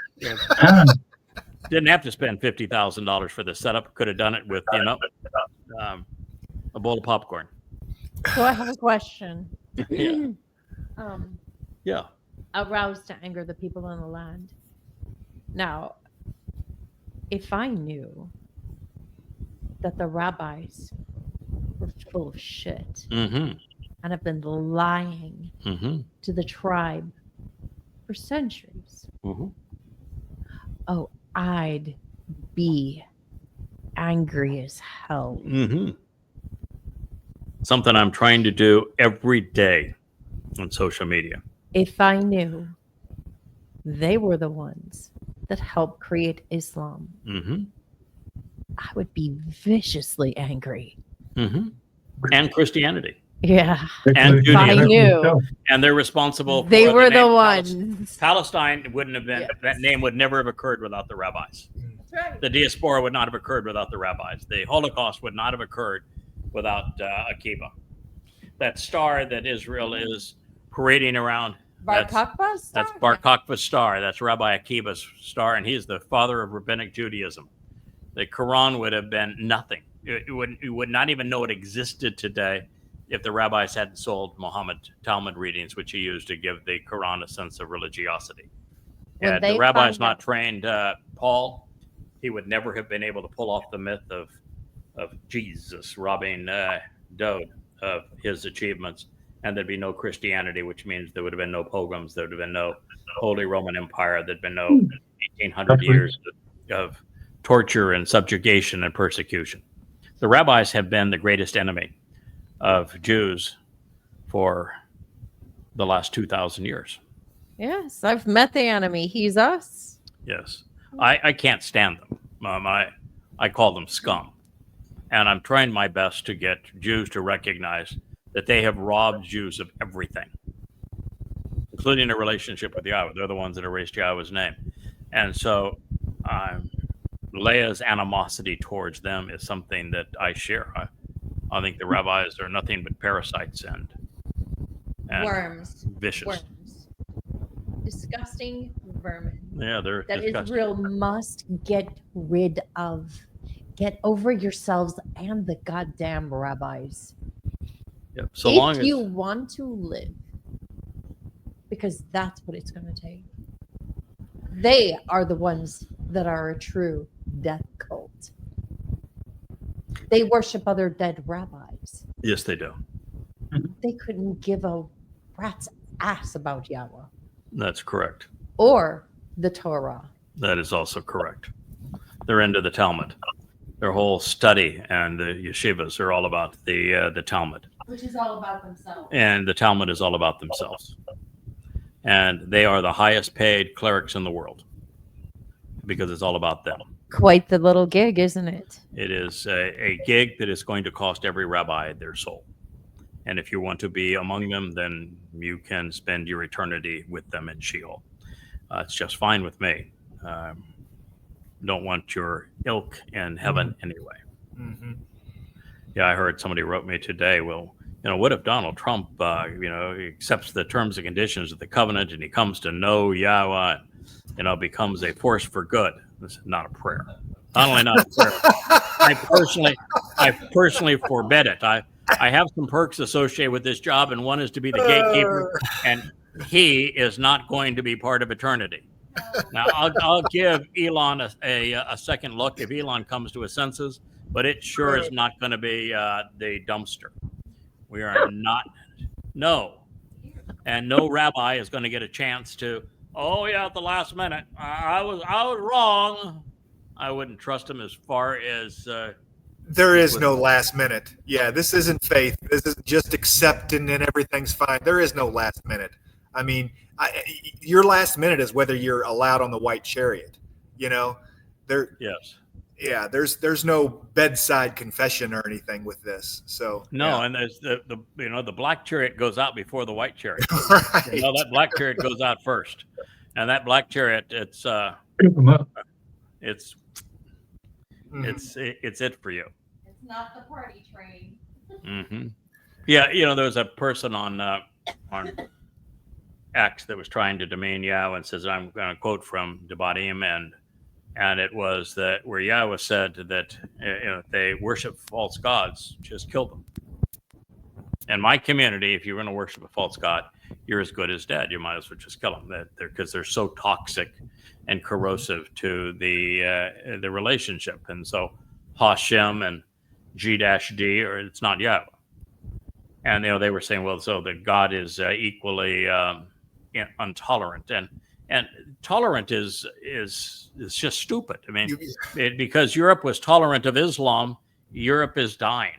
Didn't have to spend $50,000 for the setup. Could have done it with, a bowl of popcorn. So I have a question. Yeah. Aroused to anger the people in the land. Now, if I knew that the rabbis were full of shit and have been lying to the tribe for centuries, I'd be angry as hell. Something I'm trying to do every day on social media. If I knew they were the ones that helped create Islam, I would be viciously angry. And Christianity. Yeah. And if I Judaism. knew. And they're responsible for They were the name ones. Palestine wouldn't have been, Yes. that name would never have occurred without the rabbis. That's right. The diaspora would not have occurred without the rabbis. The Holocaust would not have occurred without Akiba. That star that Israel is parading around, Bar Kokhba star? that's Bar Kokhba's star. That's Rabbi Akiba's star, and he's the father of rabbinic Judaism. The Quran would have been nothing. You would not even know it existed today if the rabbis hadn't sold Muhammad Talmud readings, which he used to give the Quran a sense of religiosity. Had the rabbis not trained Paul, he would never have been able to pull off the myth of Jesus robbing Dode of his achievements. And there'd be no Christianity, which means there would have been no pogroms. There would have been no Holy Roman Empire. There'd been no 1,800 years of torture and subjugation and persecution. The rabbis have been the greatest enemy of Jews for the last 2,000 years. Yes, I've met the enemy. He's us. Yes. I can't stand them. I call them scum. And I'm trying my best to get Jews to recognize that they have robbed Jews of everything, including a relationship with Yahweh. They're the ones that erased Yahweh's name. And so Leah's animosity towards them is something that I share. I think the rabbis are nothing but parasites, and and Worms. vicious. Worms. Disgusting vermin. Yeah, they're That disgusting. Israel must get rid of. Get over yourselves and the goddamn rabbis. Yep. So if long you as want to live, because that's what it's going to take. They are the ones that are a true death cult. They worship other dead rabbis. yes, they do. They couldn't give a rat's ass about Yahweh That's correct. or the Torah. That is also correct. They're into the Talmud. Their whole study and the yeshivas are all about the Talmud. Which is all about themselves. And the Talmud is all about themselves. And they are the highest paid clerics in the world because it's all about them. Quite the little gig, isn't it? It is a gig that is going to cost every rabbi their soul. And if you want to be among them, then you can spend your eternity with them in Sheol. It's just fine with me. Don't want your ilk in heaven anyway. Mm-hmm. Yeah, I heard somebody wrote me today, well, what if Donald Trump, accepts the terms and conditions of the covenant and he comes to know Yahweh, becomes a force for good? This is not a prayer. Not only not a prayer, I personally forbid it. I have some perks associated with this job, and one is to be the gatekeeper, and he is not going to be part of eternity. Now, I'll give Elon a second look if Elon comes to his senses, but it sure is not going to be the dumpster. We are not, no. And no rabbi is going to get a chance to, at the last minute, I was wrong. I wouldn't trust him as far as... there is no last minute. Yeah, this isn't faith. This is just accepting and everything's fine. There is no last minute. I mean, your last minute is whether you're allowed on the white chariot. There. Yes. Yeah, there's no bedside confession or anything with this. So no, yeah. and there's the black chariot goes out before the white chariot. Right. That black chariot goes out first, and that black chariot, it's it for you. It's not the party train. Mm-hmm. Yeah, there was a person on X that was trying to demean Yahweh and says, I'm going to quote from Debatim, and it was that where Yahweh said that if they worship false gods, just kill them. In my community, if you're going to worship a false god, you're as good as dead. You might as well just kill them because they're so toxic and corrosive to the relationship. And so Hashem and G-D, or it's not Yahweh. And they were saying, well, so that God is equally intolerant, and tolerant is just stupid. I mean, because Europe was tolerant of Islam, Europe is dying.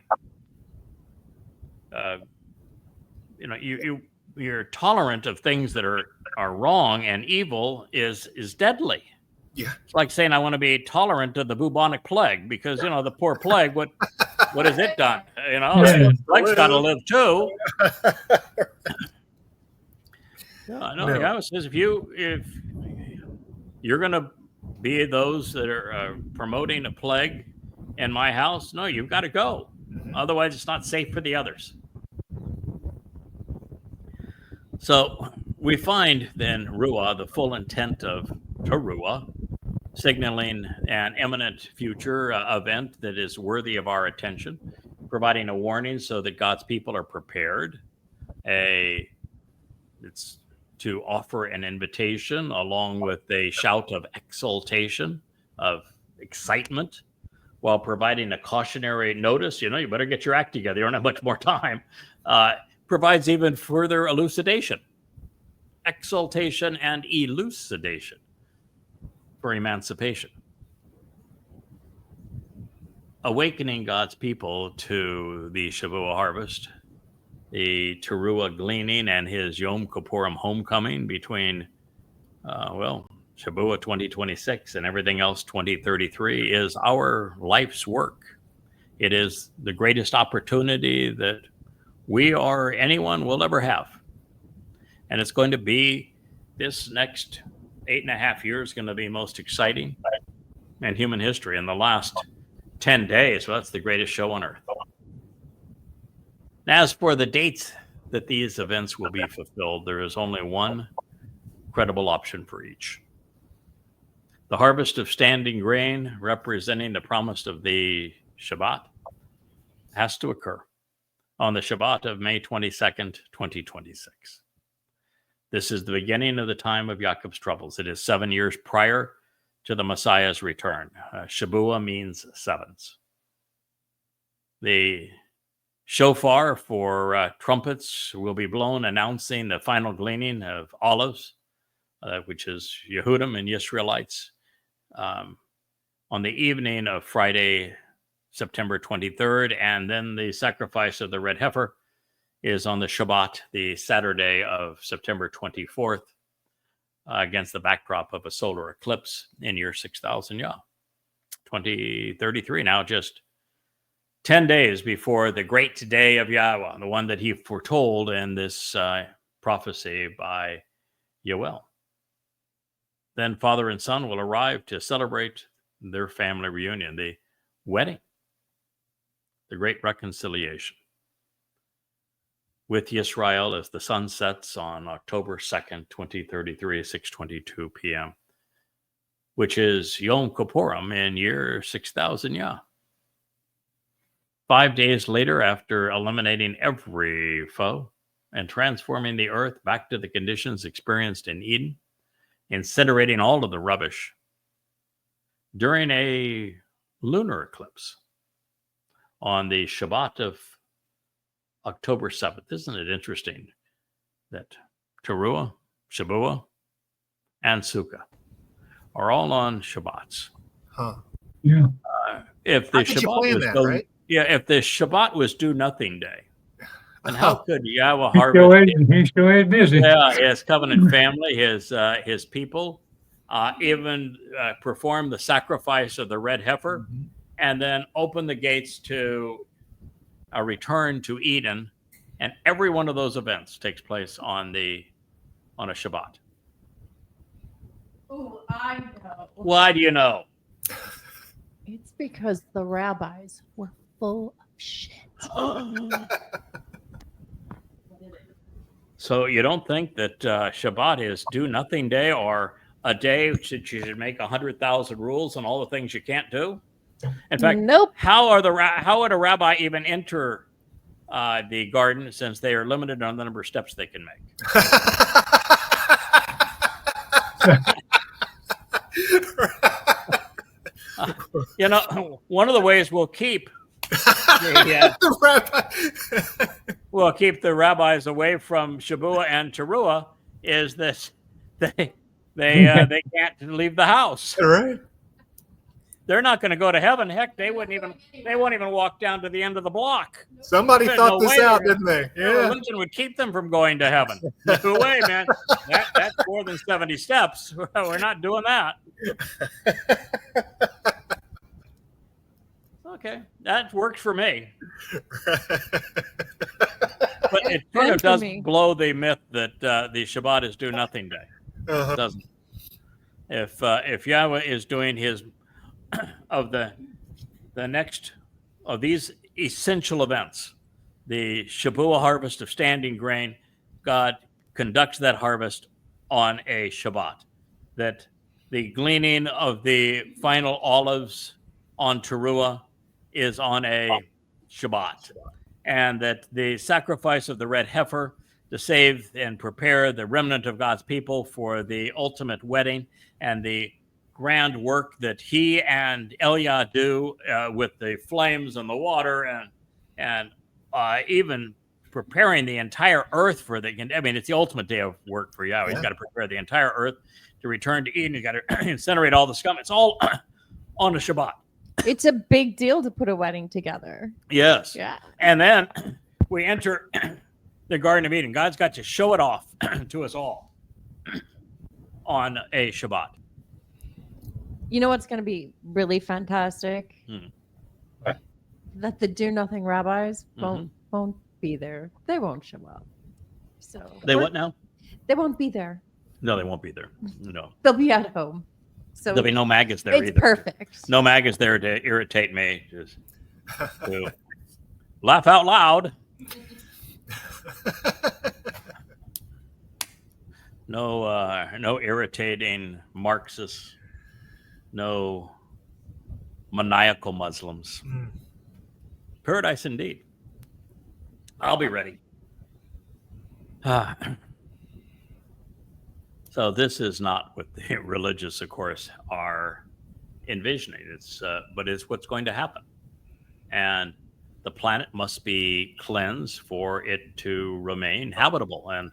You're tolerant of things that are wrong, and evil is deadly. Yeah. It's like saying I want to be tolerant of the bubonic plague because the poor plague. What has it done? The plague's got to live too. No. Yahweh says if you're going to be those that are promoting a plague in my house, no, you've got to go. Otherwise, it's not safe for the others. So we find then Ruah, the full intent of Towrah, signaling an imminent future event that is worthy of our attention, providing a warning so that God's people are prepared. It's to offer an invitation along with a shout of exultation, of excitement, while providing a cautionary notice. You better get your act together. You don't have much more time. Provides even further elucidation, exultation, and elucidation for emancipation. Awakening God's people to the Shavuot harvest, the Teruah gleaning, and his Yom Kippurim homecoming between, Shavuot 2026 and everything else 2033 is our life's work. It is the greatest opportunity that we or anyone will ever have. And it's going to be, this next 8.5 years going to be most exciting in human history. In the last 10 days, well, that's the greatest show on earth. As for the dates that these events will be fulfilled, there is only one credible option for each. The harvest of standing grain, representing the promise of the Shabbat, has to occur on the Shabbat of May 22nd, 2026. This is the beginning of the time of Yaakov's troubles. It is 7 years prior to the Messiah's return. Shabuah means sevens. The shofar for trumpets will be blown, announcing the final gleaning of olives, which is Yehudim and Israelites, on the evening of Friday, September 23rd, and then the sacrifice of the red heifer is on the Shabbat, the Saturday of September 24th, against the backdrop of a solar eclipse in year 6000 Yah, 2033. Now just 10 days before the great day of Yahowah, the one that he foretold in this prophecy by Yoel. Then father and son will arrive to celebrate their family reunion, the wedding, the great reconciliation with Yisrael as the sun sets on October 2nd, 2033, 6:22 p.m., which is Yom Kippurim in year 6000 Yah. 5 days later, after eliminating every foe and transforming the earth back to the conditions experienced in Eden, incinerating all of the rubbish, during a lunar eclipse on the Shabbat of October 7th. Isn't it interesting that Towrah, Shabuah, and Sukkah are all on Shabbats? Huh. Yeah. If the How could you Shabbat plan was that, right? if the Shabbat was do nothing day, then how could Yahweh He's harvest? still ain't busy. Yeah, his covenant family, his people, even perform the sacrifice of the red heifer, Mhm. and then open the gates to a return to Eden, and every one of those events takes place on a Shabbat. Oh, I know. Why do you know? It's because the rabbis were full of shit. So you don't think that Shabbat is do nothing day, or a day that you should make 100,000 rules and all the things you can't do? In fact, Nope. how would a rabbi even enter the garden, since they are limited on the number of steps they can make? One of the ways we'll keep we'll keep the rabbis away from Shabuah and Towrah is that they can't leave the house. Right. They're not going to go to heaven. Heck, they won't even walk down to the end of the block. Somebody There's thought no this way out, they're- didn't they? Their Yeah. religion would keep them from going to heaven. No way, man. That's more than 70 steps. We're not doing that. Okay, that works for me. But it sort Good of for does me. blow the myth that the Shabbat is do nothing day. Uh-huh. It doesn't. If Yahweh is doing his of the next of these essential events, the Shabuah harvest of standing grain, God conducts that harvest on a Shabbat. That the gleaning of the final olives on Towrah is on a Shabbat, and that the sacrifice of the red heifer to save and prepare the remnant of God's people for the ultimate wedding, and the grand work that he and Eliah do with the flames and the water, and even preparing the entire earth for it's the ultimate day of work for Yahweh. Yeah. He's got to prepare the entire earth to return to Eden. He's got to incinerate all the scum. It's all on a Shabbat. It's a big deal to put a wedding together. Yes. Yeah. And then we enter the Garden of Eden. God's got to show it off to us all on a Shabbat. You know what's going to be really fantastic? Hmm. That the do nothing rabbis Mhm. won't be there. They won't show up. So They what now? They won't be there. No, they won't be there. No. They'll be at home. So There'll be no maggots there it's either. perfect. No maggots there to irritate me. Just to laugh out loud. No irritating Marxists, no maniacal Muslims. Paradise indeed. I'll be ready. So this is not what the religious, of course, are envisioning. But it's what's going to happen. And the planet must be cleansed for it to remain habitable. And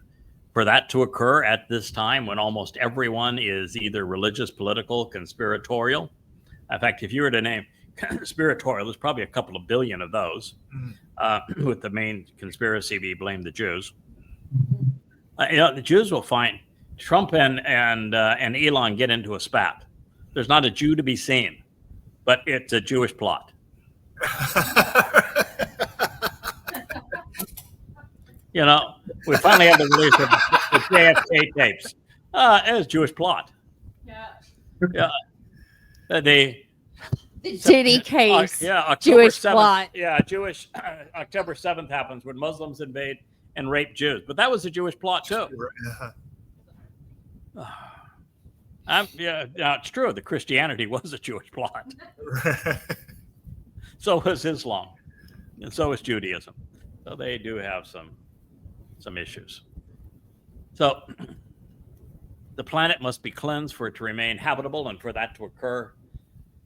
for that to occur at this time when almost everyone is either religious, political, conspiratorial. In fact, if you were to name conspiratorial, there's probably a couple of billion of those, with the main conspiracy be blame the Jews. The Jews will find Trump and Elon get into a spat. There's not a Jew to be seen, but it's a Jewish plot. We finally have the release of the JFK tapes. It was a Jewish plot. Yeah. The Titty case. October Jewish 7th, plot. Yeah, October 7th happens when Muslims invade and rape Jews. But that was a Jewish plot too. It's true. The Christianity was a Jewish plot. So was Islam, and so is Judaism. So they do have some issues. So the planet must be cleansed for it to remain habitable, and for that to occur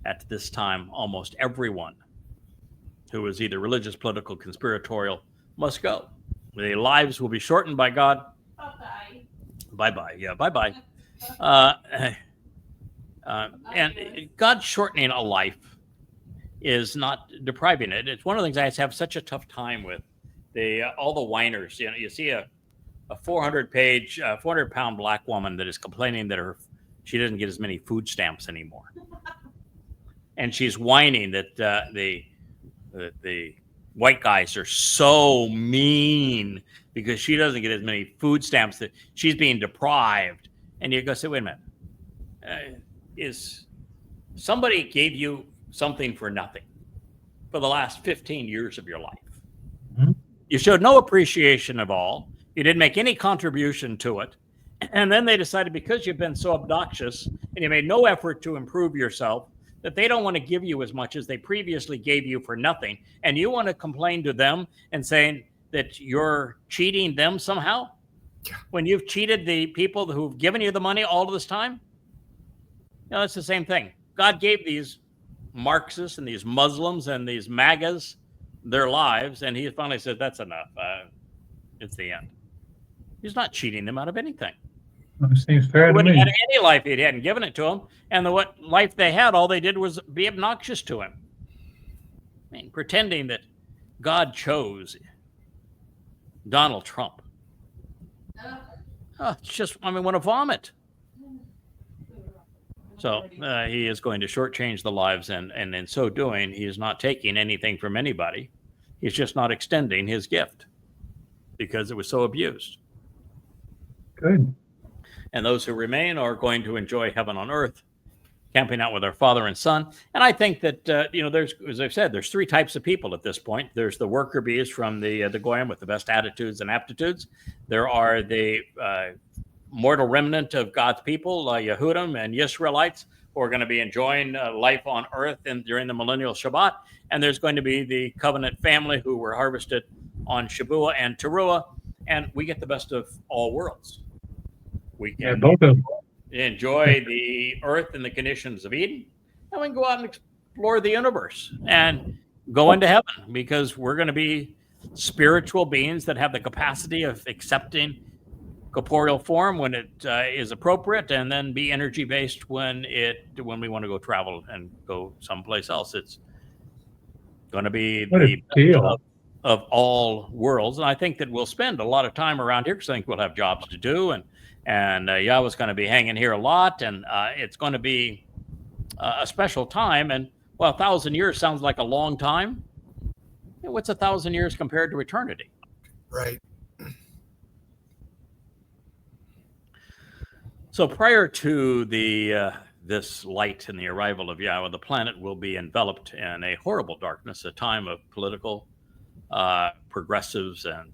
at this time, almost everyone who is either religious, political, conspiratorial must go. The lives will be shortened by God. Bye-bye. Bye-bye. Yeah, bye-bye. And God shortening a life is not depriving it. It's one of the things I have such a tough time with. All the whiners. You see a 400-pound black woman that is complaining that she doesn't get as many food stamps anymore, and she's whining that the white guys are so mean because she doesn't get as many food stamps, that she's being deprived. And you go, say, wait a minute, is somebody gave you something for nothing for the last 15 years of your life? Mm-hmm. You showed no appreciation of all. You didn't make any contribution to it. And then they decided, because you've been so obnoxious and you made no effort to improve yourself, that they don't want to give you as much as they previously gave you for nothing. And you want to complain to them and saying that you're cheating them somehow, when you've cheated the people who've given you the money all of this time? It's the same thing. God gave these Marxists and these Muslims and these MAGAs their lives, and he finally said, that's enough. It's the end. He's not cheating them out of anything. Well, it seems fair to me. He wouldn't have had any life if he hadn't given it to them. And what life they had, all they did was be obnoxious to him. I mean, pretending that God chose Donald Trump. It's just, want to vomit. So he is going to shortchange the lives, and in so doing, he is not taking anything from anybody. He's just not extending his gift because it was so abused. Good. And those who remain are going to enjoy heaven on earth, camping out with our Father and Son. And I think that, there's, as I've said, there's three types of people at this point. There's the worker bees from the Goyim with the best attitudes and aptitudes. There are the mortal remnant of God's people, Yehudim and Israelites, who are going to be enjoying life on earth during the millennial Shabbat. And there's going to be the covenant family who were harvested on Shabuah and Towrah. And we get the best of all worlds. We can both of them. Enjoy the earth and the conditions of Eden, and we can go out and explore the universe and go into heaven, because we're going to be spiritual beings that have the capacity of accepting corporeal form when it is appropriate, and then be energy based when we want to go travel and go someplace else. It's going to be the best of all worlds, and I think that we'll spend a lot of time around here because I think we'll have jobs to do, and Yahweh's going to be hanging here a lot, and it's going to be a special time. And 1,000 years sounds like a long time. What's 1,000 years compared to eternity? Right. So prior to this light and the arrival of Yahweh, the planet will be enveloped in a horrible darkness, a time of political progressives and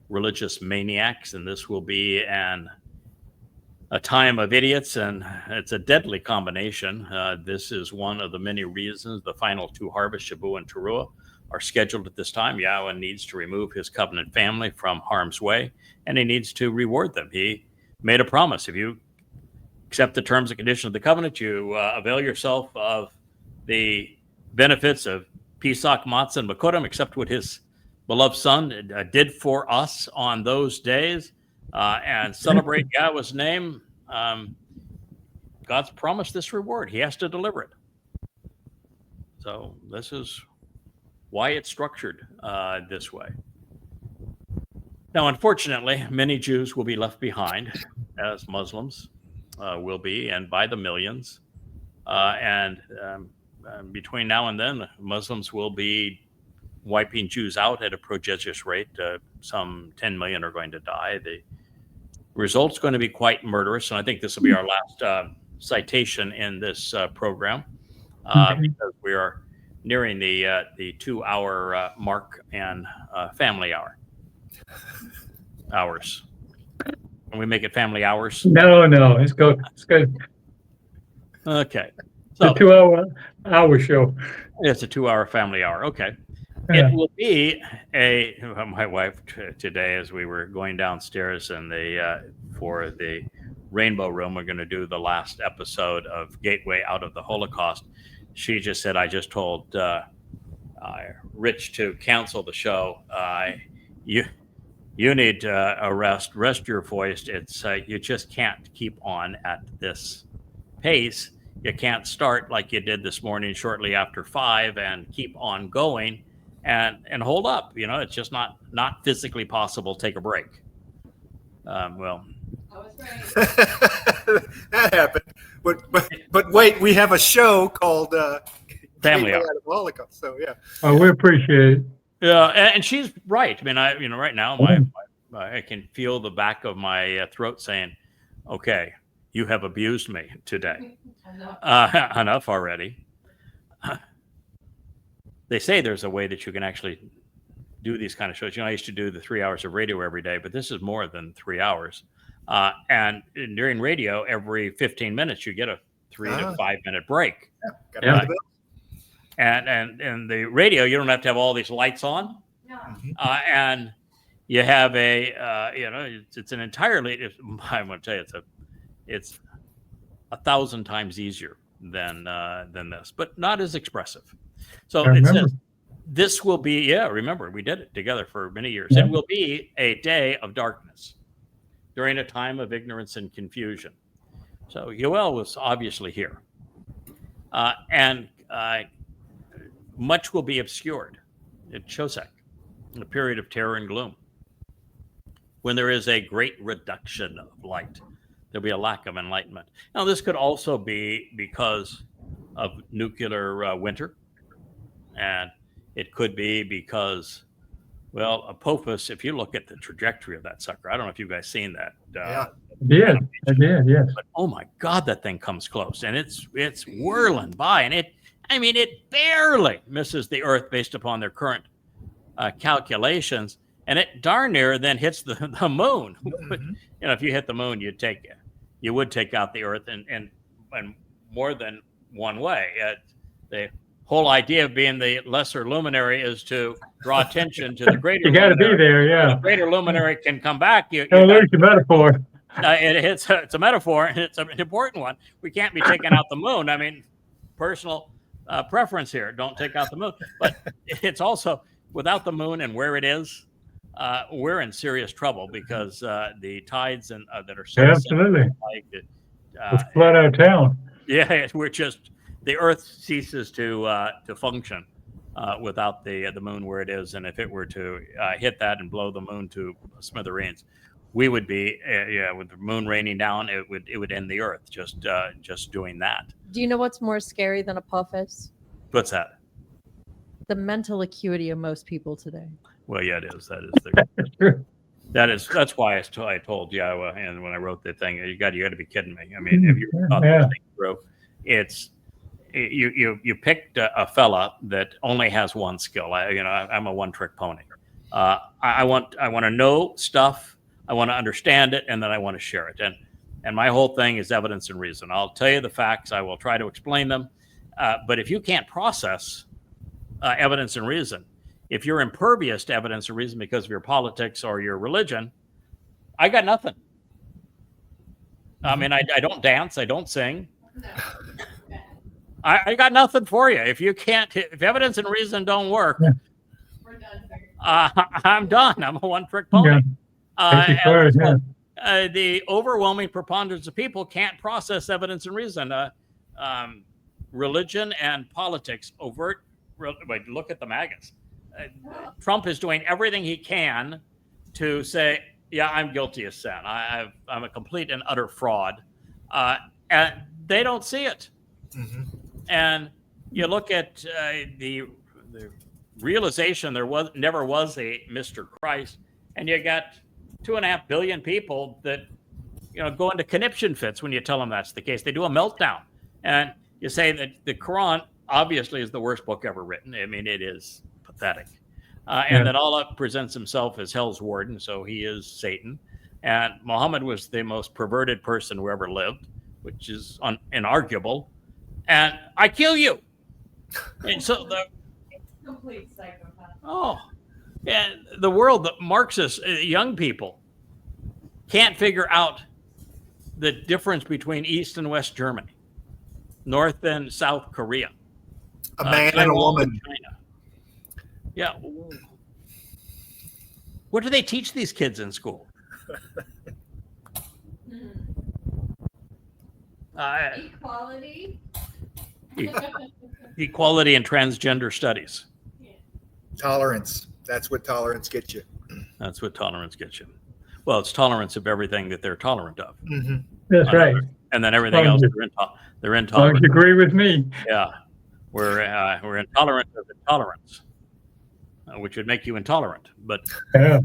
religious maniacs, and this will be a time of idiots, and it's a deadly combination. This is one of the many reasons the final two harvests, Shabbat and Towrah, are scheduled at this time. Yahweh needs to remove his covenant family from harm's way, and he needs to reward them. He made a promise. If you accept the terms and conditions of the covenant, you avail yourself of the benefits of Pesach, Matzah, and Makodim, accept what his beloved son did for us on those days, and celebrate Yahweh's name. God's promised this reward. He has to deliver it. So this is why it's structured this way. Now, unfortunately, many Jews will be left behind, as Muslims will be, and by the millions. Between now and then, Muslims will be wiping Jews out at a prodigious rate. Some 10 million are going to die. The result's going to be quite murderous, and I think this will be our last citation in this program, because we are nearing the 2-hour mark and family hours. Can we make it family hours? No, it's good. It's good. Okay. So, it's a 2-hour show. It's a 2-hour family hour. Okay. Yeah. It will be my wife today, as we were going downstairs and for the Rainbow Room, we're going to do the last episode of Gateway Out of the Holocaust. She just said, I just told Rich to cancel the show. You need a rest your voice. It's you just can't keep on at this pace. You can't start like you did this morning shortly after 5 and keep on going and hold up. It's just not physically possible. Take a break. Well, I was right. That happened. But wait, we have a show called Family Gateway Hour. Out of the Holocaust. So yeah. Oh, we appreciate it. Yeah, and she's right. I mean, right now, I can feel the back of my throat saying, "Okay, you have abused me today. Enough already." They say there's a way that you can actually do these kind of shows. I used to do the 3 hours of radio every day, but this is more than 3 hours. And during radio, every 15 minutes, you get a 3 to 5 minute break. Yeah, And the radio, you don't have to have all these lights on. No. And you have it's an entirely, I'm going to tell you, it's 1,000 times easier than this, but not as expressive. So it says this will be, remember, we did it together for many years. Yeah. It will be a day of darkness during a time of ignorance and confusion. So Yoel was obviously here. And much will be obscured at Shosek, in a period of terror and gloom. When there is a great reduction of light, there'll be a lack of enlightenment. Now, this could also be because of nuclear winter, and it could be because, well, Apophis, if you look at the trajectory of that sucker, I don't know if you guys seen that. Yeah. I did, yes. But oh my God, that thing comes close, and it's whirling by, and it barely misses the Earth based upon their current calculations, and it darn near then hits the moon. Mm-hmm. If you hit the moon, you would take out the Earth, and more than one way. The whole idea of being the lesser luminary is to draw attention to the greater. You got to be luminary. there, yeah. The greater luminary can come back. Don't lose your metaphor. It's a metaphor, and it's an important one. We can't be taking out the moon. I mean, personal preference here. Don't take out the moon. But it's also, without the moon and where it is, we're in serious trouble, because the tides that are so Absolutely. like Flood our town. Yeah, the Earth ceases to function without the moon where it is, and if it were to hit that and blow the moon to smithereens, we would be with the moon raining down. It would end the Earth just doing that. Do you know what's more scary than Apophis? What's that? The mental acuity of most people today. Well, yeah, it is. Sure. That's why I told Yahowah, and when I wrote the thing, you got to be kidding me. I mean, if you thought this thing through, it's you picked a fella that only has one skill. I'm a one-trick pony. I want to know stuff. I want to understand it, and then I want to share it. And my whole thing is evidence and reason. I'll tell you the facts. I will try to explain them. But if you can't process evidence and reason, if you're impervious to evidence and reason because of your politics or your religion, I got nothing. I mean, I don't dance. I don't sing. I got nothing for you. If evidence and reason don't work, We're done. I'm done. I'm a one-trick pony. The overwhelming preponderance of people can't process evidence and reason. Religion and politics, look at the MAGAs. Trump is doing everything he can to say, yeah, I'm guilty of sin. I'm a complete and utter fraud. And they don't see it. Mm-hmm. And you look at the realization there never was a Mr. Christ, and you got 2.5 billion people that go into conniption fits when you tell them that's the case. They do a meltdown, and you say that the Quran obviously is the worst book ever written. I mean, it is pathetic. And that Allah presents himself as hell's warden, so he is Satan. And Muhammad was the most perverted person who ever lived, which is inarguable. And I kill you. And so the Complete psychopath. Oh, and the world, the Marxists, young people can't figure out the difference between East and West Germany, North and South Korea, a man and a woman. China. Yeah. What do they teach these kids in school? Equality. Equality and transgender studies. Tolerance. That's what tolerance gets you. That's what tolerance gets you. Well, it's tolerance of everything that they're tolerant of. Mm-hmm. That's right. And then everything else they're intolerant. I agree with me. Yeah, we're intolerant of intolerance, which would make you intolerant. But yeah,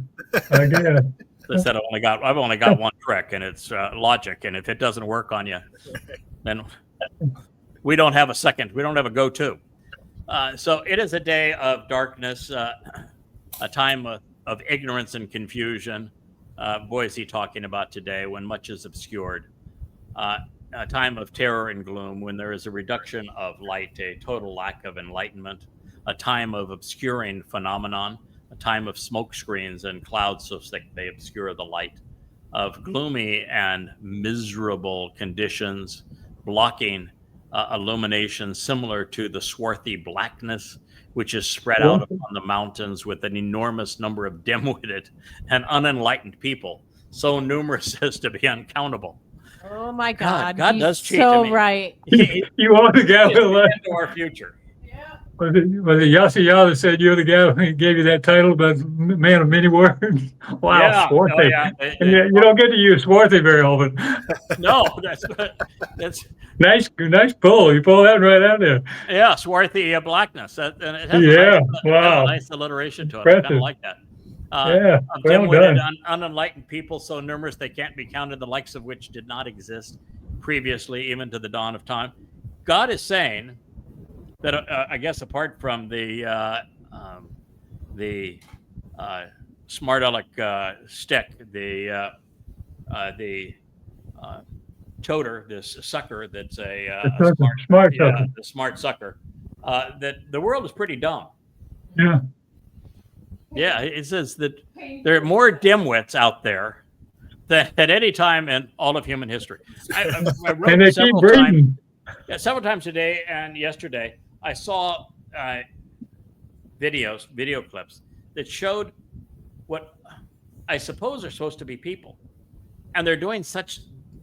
I guess. I said I've only got one trick, and it's logic. And if it doesn't work on you, then we don't have a second. We don't have a go-to. So it is a day of darkness, a time of ignorance and confusion. Boy, is he talking about today when much is obscured. A time of terror and gloom when there is a reduction of light, a total lack of enlightenment, a time of obscuring phenomenon, a time of smoke screens and clouds so thick they obscure the light, of gloomy and miserable conditions blocking illumination similar to the swarthy blackness which is spread out upon the mountains with an enormous number of dim-witted and unenlightened people, so numerous as to be uncountable. Oh my God! God does cheat. So right. You are the guy who into our future. Yeah. Was it Yada Yahowah said you're the guy who gave you that title, but man of many words? Wow, yeah. swarthy. Oh, yeah. You don't get to use swarthy very often. No, that's nice pull. You pull that right out there. Yeah, swarthy blackness. And it has wow, a nice alliteration to it. I kind of like that. Well done. Unenlightened people so numerous they can't be counted, the likes of which did not exist previously, even to the dawn of time. God is saying that I guess apart from the smart aleck stick, the toter, this sucker that's a smart sucker, that the world is pretty dumb. Yeah. Yeah, it says that there are more dimwits out there than at any time in all of human history. I wrote and they keep breeding. Several times today and yesterday, I saw video clips that showed what I suppose are supposed to be people. And they're doing such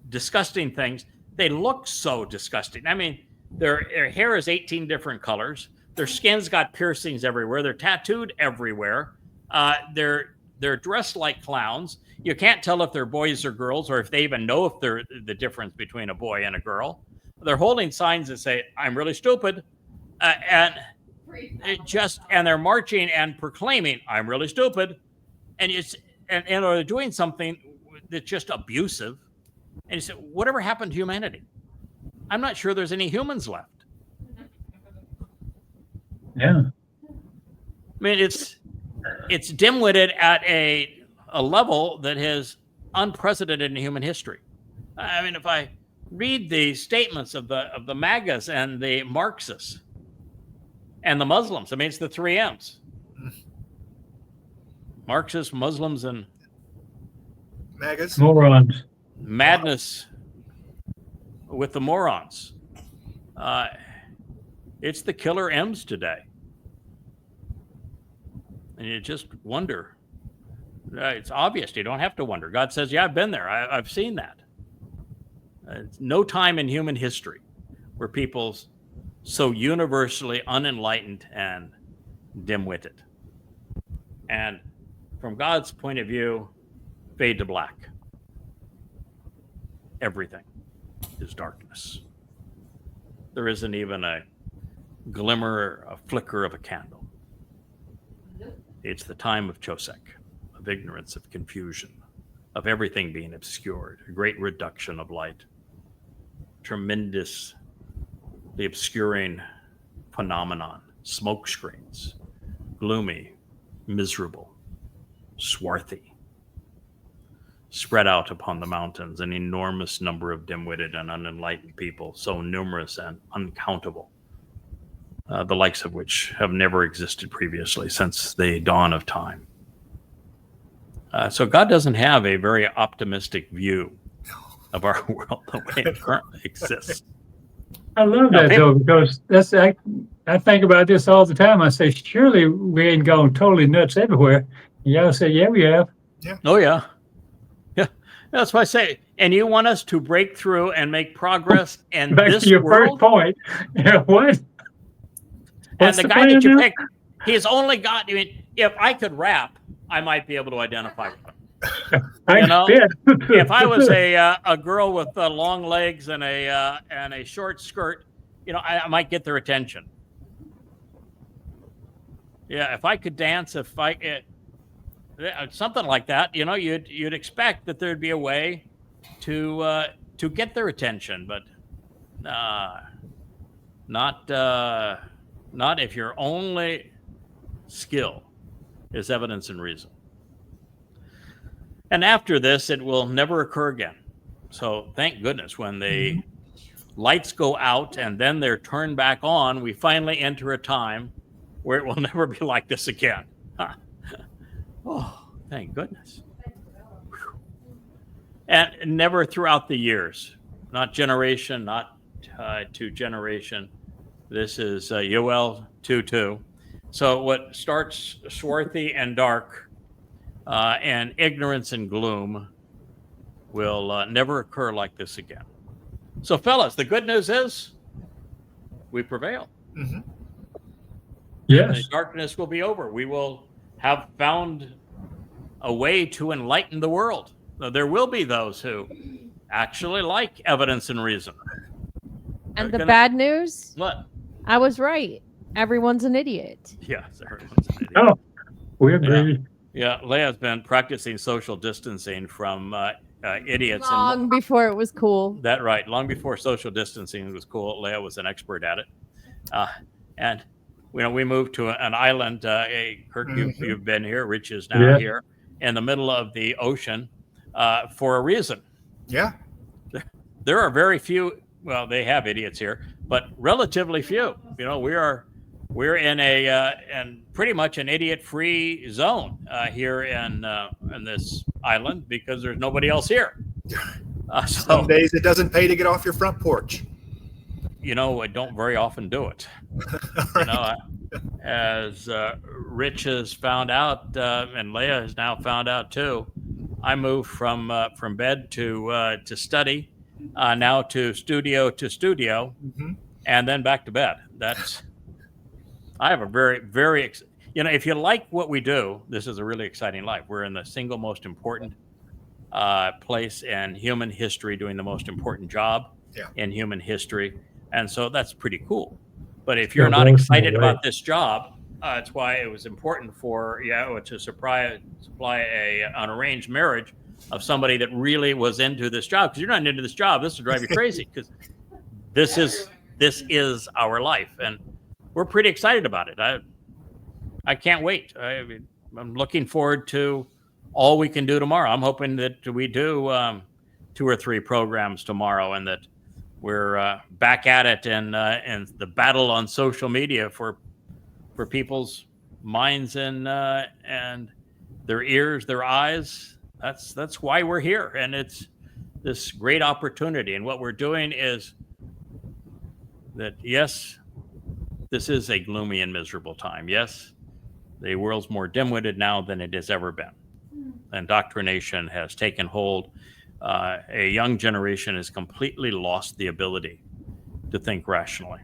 disgusting things. They look so disgusting. I mean, their hair is 18 different colors. Their skin's got piercings everywhere. They're tattooed everywhere. They're dressed like clowns. You can't tell if they're boys or girls, or if they even know if they're the difference between a boy and a girl. They're holding signs that say, "I'm really stupid," and they're marching and proclaiming, "I'm really stupid," and they're doing something that's just abusive. And you say, whatever happened to humanity? I'm not sure there's any humans left. Yeah. I mean, it's dim-witted at a level that is unprecedented in human history. I mean, if I read the statements of the MAGAs and the Marxists and the Muslims, I mean, it's the three M's. Marxists, Muslims, and MAGAs. Morons. madness with the morons. It's the killer M's today. And you just wonder. It's obvious. You don't have to wonder. God says, yeah, I've been there. I've seen that. No time in human history were people so universally unenlightened and dim-witted. And from God's point of view, fade to black. Everything is darkness. There isn't even a glimmer, a flicker of a candle. It's the time of Chosek, of ignorance, of confusion, of everything being obscured, a great reduction of light, tremendous, the obscuring phenomenon, smoke screens, gloomy, miserable, swarthy, spread out upon the mountains, an enormous number of dim-witted and unenlightened people, so numerous and uncountable, the likes of which have never existed previously since the dawn of time. So God doesn't have a very optimistic view of our world the way it currently exists. I love that though, because I think about this all the time. I say, surely we ain't gone totally nuts everywhere. And y'all say, yeah, we have. Oh yeah. Yeah. That's why I say, and you want us to break through and make progress in Back this to your world? first point. Yeah, what? And What's the the guy that plan you now? picked, he's only got, I mean, if I could rap, I might be able to identify with him. I You know, bet. If I was a girl with long legs and a short skirt, you know, I might get their attention. Yeah, if I could dance, something like that, you know, you'd expect that there'd be a way to get their attention, but not if your only skill is evidence and reason. And after this, it will never occur again. So thank goodness when the lights go out and then they're turned back on, we finally enter a time where it will never be like this again. Huh. Oh, thank goodness. Whew. And never throughout the years, not generation, not to generation. This is Yoel 2:2. So what starts swarthy and dark and ignorance and gloom will never occur like this again. So fellas, the good news is we prevail. Mm-hmm. Yes. The darkness will be over. We will have found a way to enlighten the world. Now, there will be those who actually like evidence and reason. And They're the bad news, What? I was right. Everyone's an idiot. Yes, everyone's an idiot. Oh, we agree. Yeah, Leah's been practicing social distancing from idiots. Long before it was cool. That right. Long before social distancing was cool, Leah was an expert at it. And you know, we moved to an island. Kirk, you've been here. Rich is now here in the middle of the ocean for a reason. Yeah. There are very few. Well, they have idiots here, but relatively few. You know, we're in and pretty much an idiot-free zone here in this island because there's nobody else here. So, Some days it doesn't pay to get off your front porch. You know, I don't very often do it. You know, as Rich has found out, and Leah has now found out too, I moved from bed to study, now to studio, and then back to bed. I have a very, very, you know, if you like what we do, this is a really exciting life. We're in the single most important place in human history, doing the most important job in human history. And so that's pretty cool. But if you're not excited about this job, that's why it was important for YAHOWAH to supply an arranged marriage of somebody that really was into this job. Because you're not into this job, this will drive you crazy. Because this is our life, and we're pretty excited about it. I can't wait. I mean, I'm looking forward to all we can do tomorrow. I'm hoping that we do 2 or 3 programs tomorrow, and that we're back at it, and the battle on social media for people's minds and their ears, their eyes. That's why we're here, and it's this great opportunity. And what we're doing is that, yes, this is a gloomy and miserable time. Yes, the world's more dim-witted now than it has ever been. Indoctrination has taken hold. A young generation has completely lost the ability to think rationally.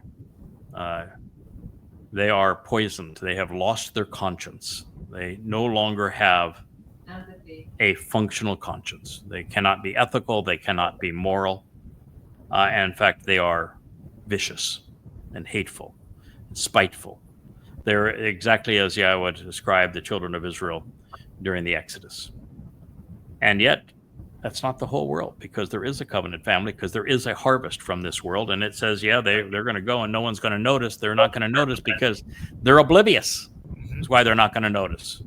They are poisoned. They have lost their conscience. They no longer have a functional conscience. They cannot be ethical. They cannot be moral. In fact, they are vicious and hateful, and spiteful. They're exactly as Yahowah described the children of Israel during the Exodus. And yet, that's not the whole world, because there is a covenant family, because there is a harvest from this world. And it says, yeah, they're going to go and no one's going to notice. They're not going to notice because they're oblivious. That's why they're not going to notice.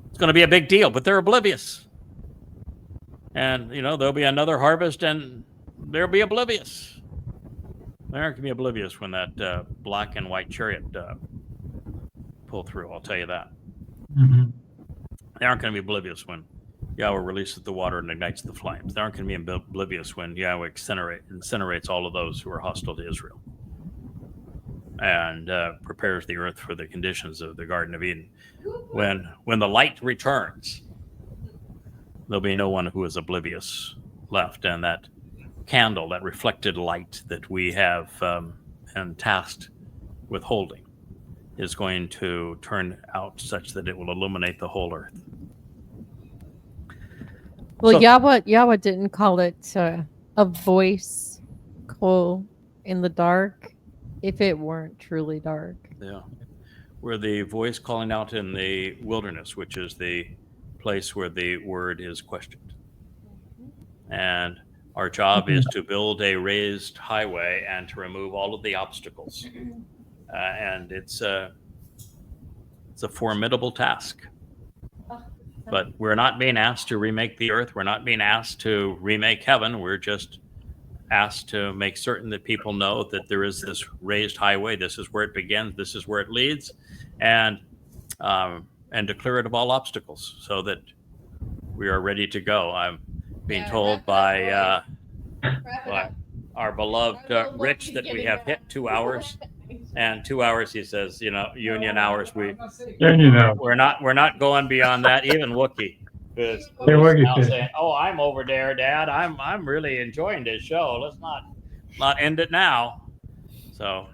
It's going to be a big deal, but they're oblivious. And, there'll be another harvest and they'll be oblivious. They aren't going to be oblivious when that black and white chariot pull through, I'll tell you that. Mm-hmm. They aren't going to be oblivious when Yahowah releases the water and ignites the flames. They aren't going to be oblivious when Yahowah incinerates all of those who are hostile to Israel and prepares the earth for the conditions of the Garden of Eden. When the light returns, there'll be no one who is oblivious left, and that candle, that reflected light that we have and tasked with holding, is going to turn out such that it will illuminate the whole earth. Well, Yahowah didn't call it a voice call in the dark if it weren't truly dark. Yeah. We're the voice calling out in the wilderness, which is the place where the word is questioned. And our job is to build a raised highway and to remove all of the obstacles. And it's a formidable task. But we're not being asked to remake the earth. We're not being asked to remake heaven. We're just asked to make certain that people know that there is this raised highway. This is where it begins. This is where it leads, and to clear it of all obstacles, so that we are ready to go. I'm being told by our beloved Rich that we have hit 2 hours. And 2 hours, he says, union hours. We're not going beyond that. Even Wookie is now saying, "Oh, I'm over there, Dad. I'm really enjoying this show. Let's not end it now." So,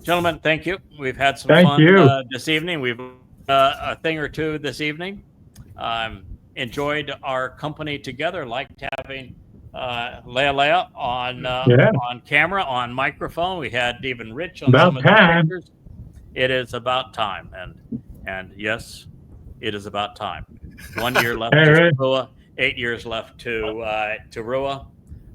gentlemen, thank you. We've had some fun this evening. We've a thing or two this evening. Enjoyed our company together. Liked having Leah on camera, on microphone. We had even Rich on some of the speakers. It is about time, and yes, it is about time. 1 year left to Ruah, 8 years left to Ruah.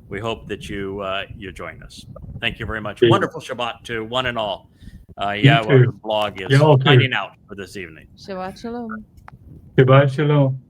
We hope that you join us. Thank you very much. Wonderful Shabbat to one and all. Yahowah blog is signing out for this evening. Shabbat shalom. Shabbat shalom.